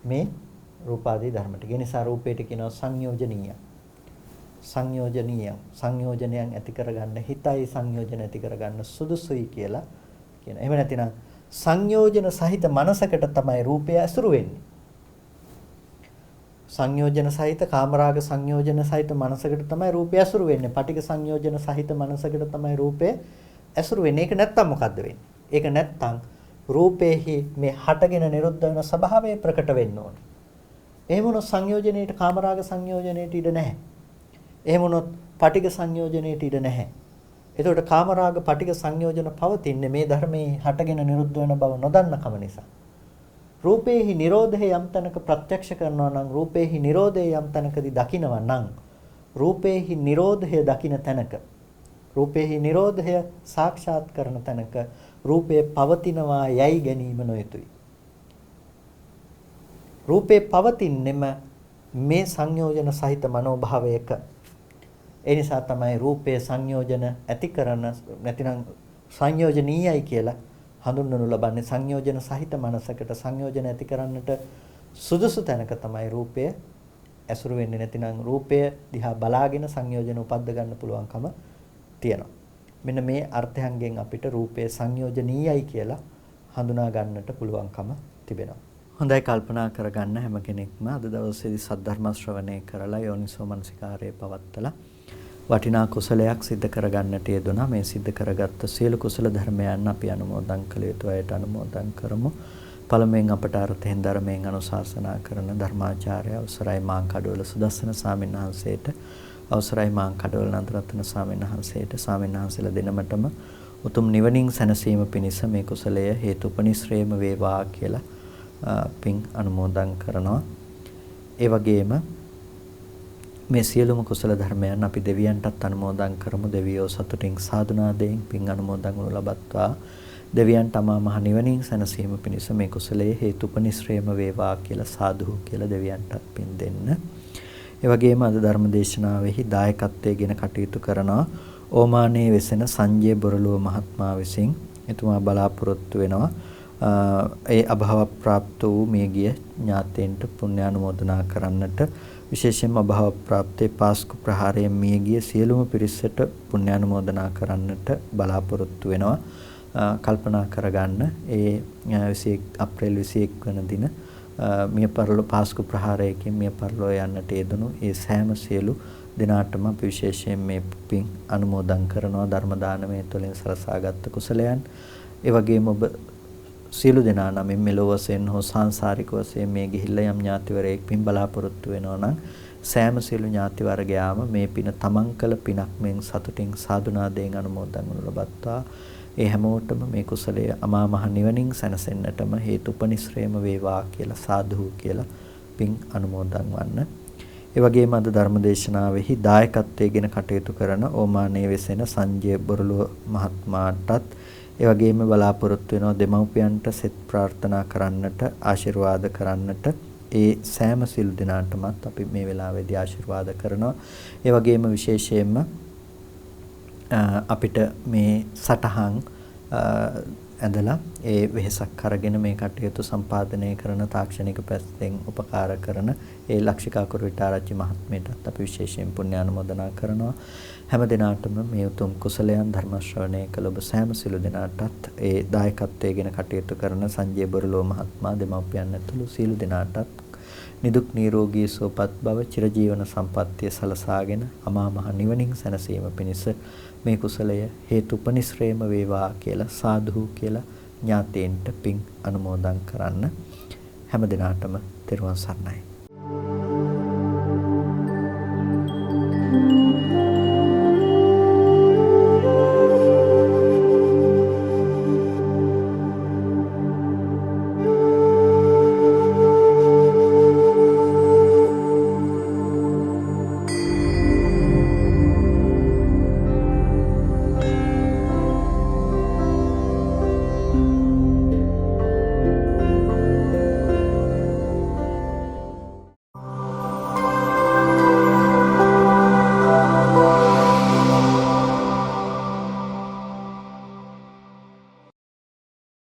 Speaker 1: මේ රූපාදී ධර්ම ටික. ඒ නිසා රූපේට කියනවා සංයෝජනීය. සංයෝජනයන් ඇති කරගන්න හිතයි සංයෝජන ඇති කරගන්න සුදුසුයි කියලා කියන. එහෙම නැතිනම් සංයෝජන සහිත මනසකට තමයි රූපය ඇසුරු වෙන්නේ. සංයෝජන සහිත කාමරාග සංයෝජන සහිත මනසකට තමයි රූපය ඇසුරු වෙන්නේ. පටිඝ සංයෝජන සහිත මනසකට තමයි රූපය ඇසුරු වෙන්නේ. ඒක නැත්තම් මොකද්ද වෙන්නේ? ඒක නැත්තම් රූපේහි මේ හටගෙන නිරුද්ධ වෙන ස්වභාවය ප්‍රකට වෙන්න ඕනේ. එහෙම වුණොත් සංයෝජනයේට කාමරාග සංයෝජනයේට ඉඩ නැහැ. එහෙම වුණොත් පටිඝ සංයෝජනයේට ඉඩ නැහැ. එතකොට කාමරාග පටිඝ සංයෝජන පවතින්නේ මේ ධර්මයේ හටගෙන නිරුද්ධ වෙන බව නොදන්න කම නිසා. රූපේහි නිරෝධය යම් තැනක ප්‍රත්‍යක්ෂ කරනවා නම්, රූපේහි නිරෝධය යම් තැනකදී දකිනවා නම්, රූපේහි නිරෝධය දකින තැනක, රූපේහි නිරෝධය සාක්ෂාත් කරන තැනක රූපේ පවතිනවා යයි ගැනීම නොයුතුයි. රූපේ පවතින්නෙම මේ සංයෝජන සහිත මනෝභාවයක. ඒ නිසා තමයි රූපයේ සංයෝජන ඇති කරන නැතිනම් සංයෝජනීයයි කියලා හඳුන්වනු ලබන්නේ. සංයෝජන සහිත මනසකට සංයෝජන ඇති කරන්නට සුදුසු තැනක තමයි රූපය ඇසුරු වෙන්නේ. නැතිනම් රූපය දිහා බලාගෙන සංයෝජන උපද්ද ගන්න පුළුවන්කම තියෙනවා. මෙන්න මේ අර්ථයන්ගෙන් අපිට රූපය සංයෝජනීයයි කියලා හඳුනා ගන්නට පුළුවන්කම තිබෙනවා. හොඳයි, කල්පනා කරගන්න හැම කෙනෙක්ම අද දවසේදී සද්ධර්ම ශ්‍රවණය කරලා යෝනිසෝ මනසිකාරයේ පවත්තලා වටිනා කුසලයක් සිද්ධ කරගන්නට යෙදුණා. මේ සිද්ධ කරගත්ත සියලු කුසල ධර්මයන් අපි අනුමෝදන් කළ යුතු අයට අනුමෝදන් කරමු. පළමුවෙන් අපට අර්ථයෙන් ධර්මයෙන් අනුශාසනා කරන ධර්මාචාර්ය අවසරයි මාංකඩවල සුදස්සන ස්වාමීන් වහන්සේට, අවසරයි මාංකඩවල නන්දරත්න ස්වාමීන් වහන්සේට, ස්වාමීන් වහන්සේලා දෙනමටම උතුම් නිවනින් සැනසීම පිණිස මේ කුසලය හේතුපනිශ්‍රේම වේවා කියලා පින් අනුමෝදන් කරනවා. ඒ වගේම මේ සියලුම කුසල ධර්මයන් අපි දෙවියන්ටත් අනුමෝදන් කරමු. දෙවියෝ සතුටින් සාදුනාදයෙන් පින් අනුමෝදන් වනු ලබත්වා. දෙවියන්ට අමා මහ නිවනින් සැනසීම පිණිස මේ කුසලයේ හේතුපනිශ්‍රේම වේවා කියලා සාදු කියලා දෙවියන්ටත් පින් දෙන්න. ඒ වගේම අද ධර්ම දේශනාවෙහි දායකත්වයෙන් කටයුතු කරනවා ඕමානයේ වෙසෙන සංජය බොරළුව මහත්මයා විසින්. එතුමා බලාපොරොත්තු වෙනවා ඒ අභාව ප්‍රාප්ත වූ මියගිය ඥාතීන්ට පුණ්‍ය අනුමෝදනා කරන්නට, විශේෂයෙන්ම අභාව ප්‍රාප්තේ පාස්කු ප්‍රහාරයෙන් මියගිය සියලුම පිරිසට පුණ්‍ය අනුමෝදනා කරන්නට බලාපොරොත්තු වෙනවා. කල්පනා කරගන්න ඒ 21 අප්‍රේල් 21 වන දින මිය පරලෝ පාස්කු ප්‍රහාරයකින් මිය පරලෝ යන්නට යෙදුණු ඒ සෑම සියලු දිනාටම අපි විශේෂයෙන් මේ පින් අනුමෝදන් කරනවා. ධර්ම දානමය තුළින් සලසාගත් කුසලයන්. ඒ වගේම ඔබ සියලු දෙනා නමින් මෙලොව වශයෙන් හෝ සංසාරික වශයෙන් මේ ගිහිල්ලා යම් ඥාතිවරයෙක් පින් බලාපොරොත්තු වෙනවා නම් සෑම සියලු ඥාති වර්ගයාම මේ පින තමන් කළ පිනක් මෙන් සතුටින් සාදුනාදයෙන් අනුමෝදන් වනු ලබත්තා. ඒ හැමෝටම මේ කුසලය අමා මහ නිවනින් සැනසෙන්නටම හේතුපනිශ්‍රේම වේවා කියලා සාදු කියලා පින් අනුමෝදන් වන්න. ඒ වගේම අද ධර්මදේශනාවෙහි දායකත්වයෙන් කටයුතු කරන ඕමානයේ වෙසෙන සංජය බොරළුව මහත්මයාටත් ඒ වගේම බලාපොරොත්තු වෙනවා දෙමව්පියන්ට සෙත් ප්‍රාර්ථනා කරන්නට, ආශිර්වාද කරන්නට. ඒ සෑම සිල් දිනාටමත් අපි මේ වෙලාවේදී ආශිර්වාද කරනවා. ඒ වගේම විශේෂයෙන්ම අපිට මේ සටහන් ඇඳලා ඒ වෙහසක් අරගෙන මේ කටයුතු සම්පාදනය කරන තාක්ෂණික පැත්තෙන් උපකාර කරන ඒ ලක්ෂිකා කුරුවිටාරච්චි මහත්මියටත් අපි විශේෂයෙන් පුණ්‍යානුමෝදනා කරනවා. හැම දිනාටම මේ උතුම් කුසලයන් ධර්ම ශ්‍රවණය කළ ඔබ සෑම සිළු දිනාටත් ඒ දායකත්වයෙන් කටයුතු කරන සංජය බොරළෝ මහත්මයා දෙමව්පියන් ඇතුළු සියලු දිනාටත් නිදුක් නිරෝගී සුවපත් භව චිරජීවන සම්පන්නිය සලසාගෙන අමා මහ නිවනින් සැනසීම පිණිස මේ කුසලය හේතුපනිශ්‍රේම වේවා කියලා සාදු කියලා ඥාතීන්ට පින් අනුමෝදන් කරන්න. හැම දිනාටම තෙරුවන් සරණයි.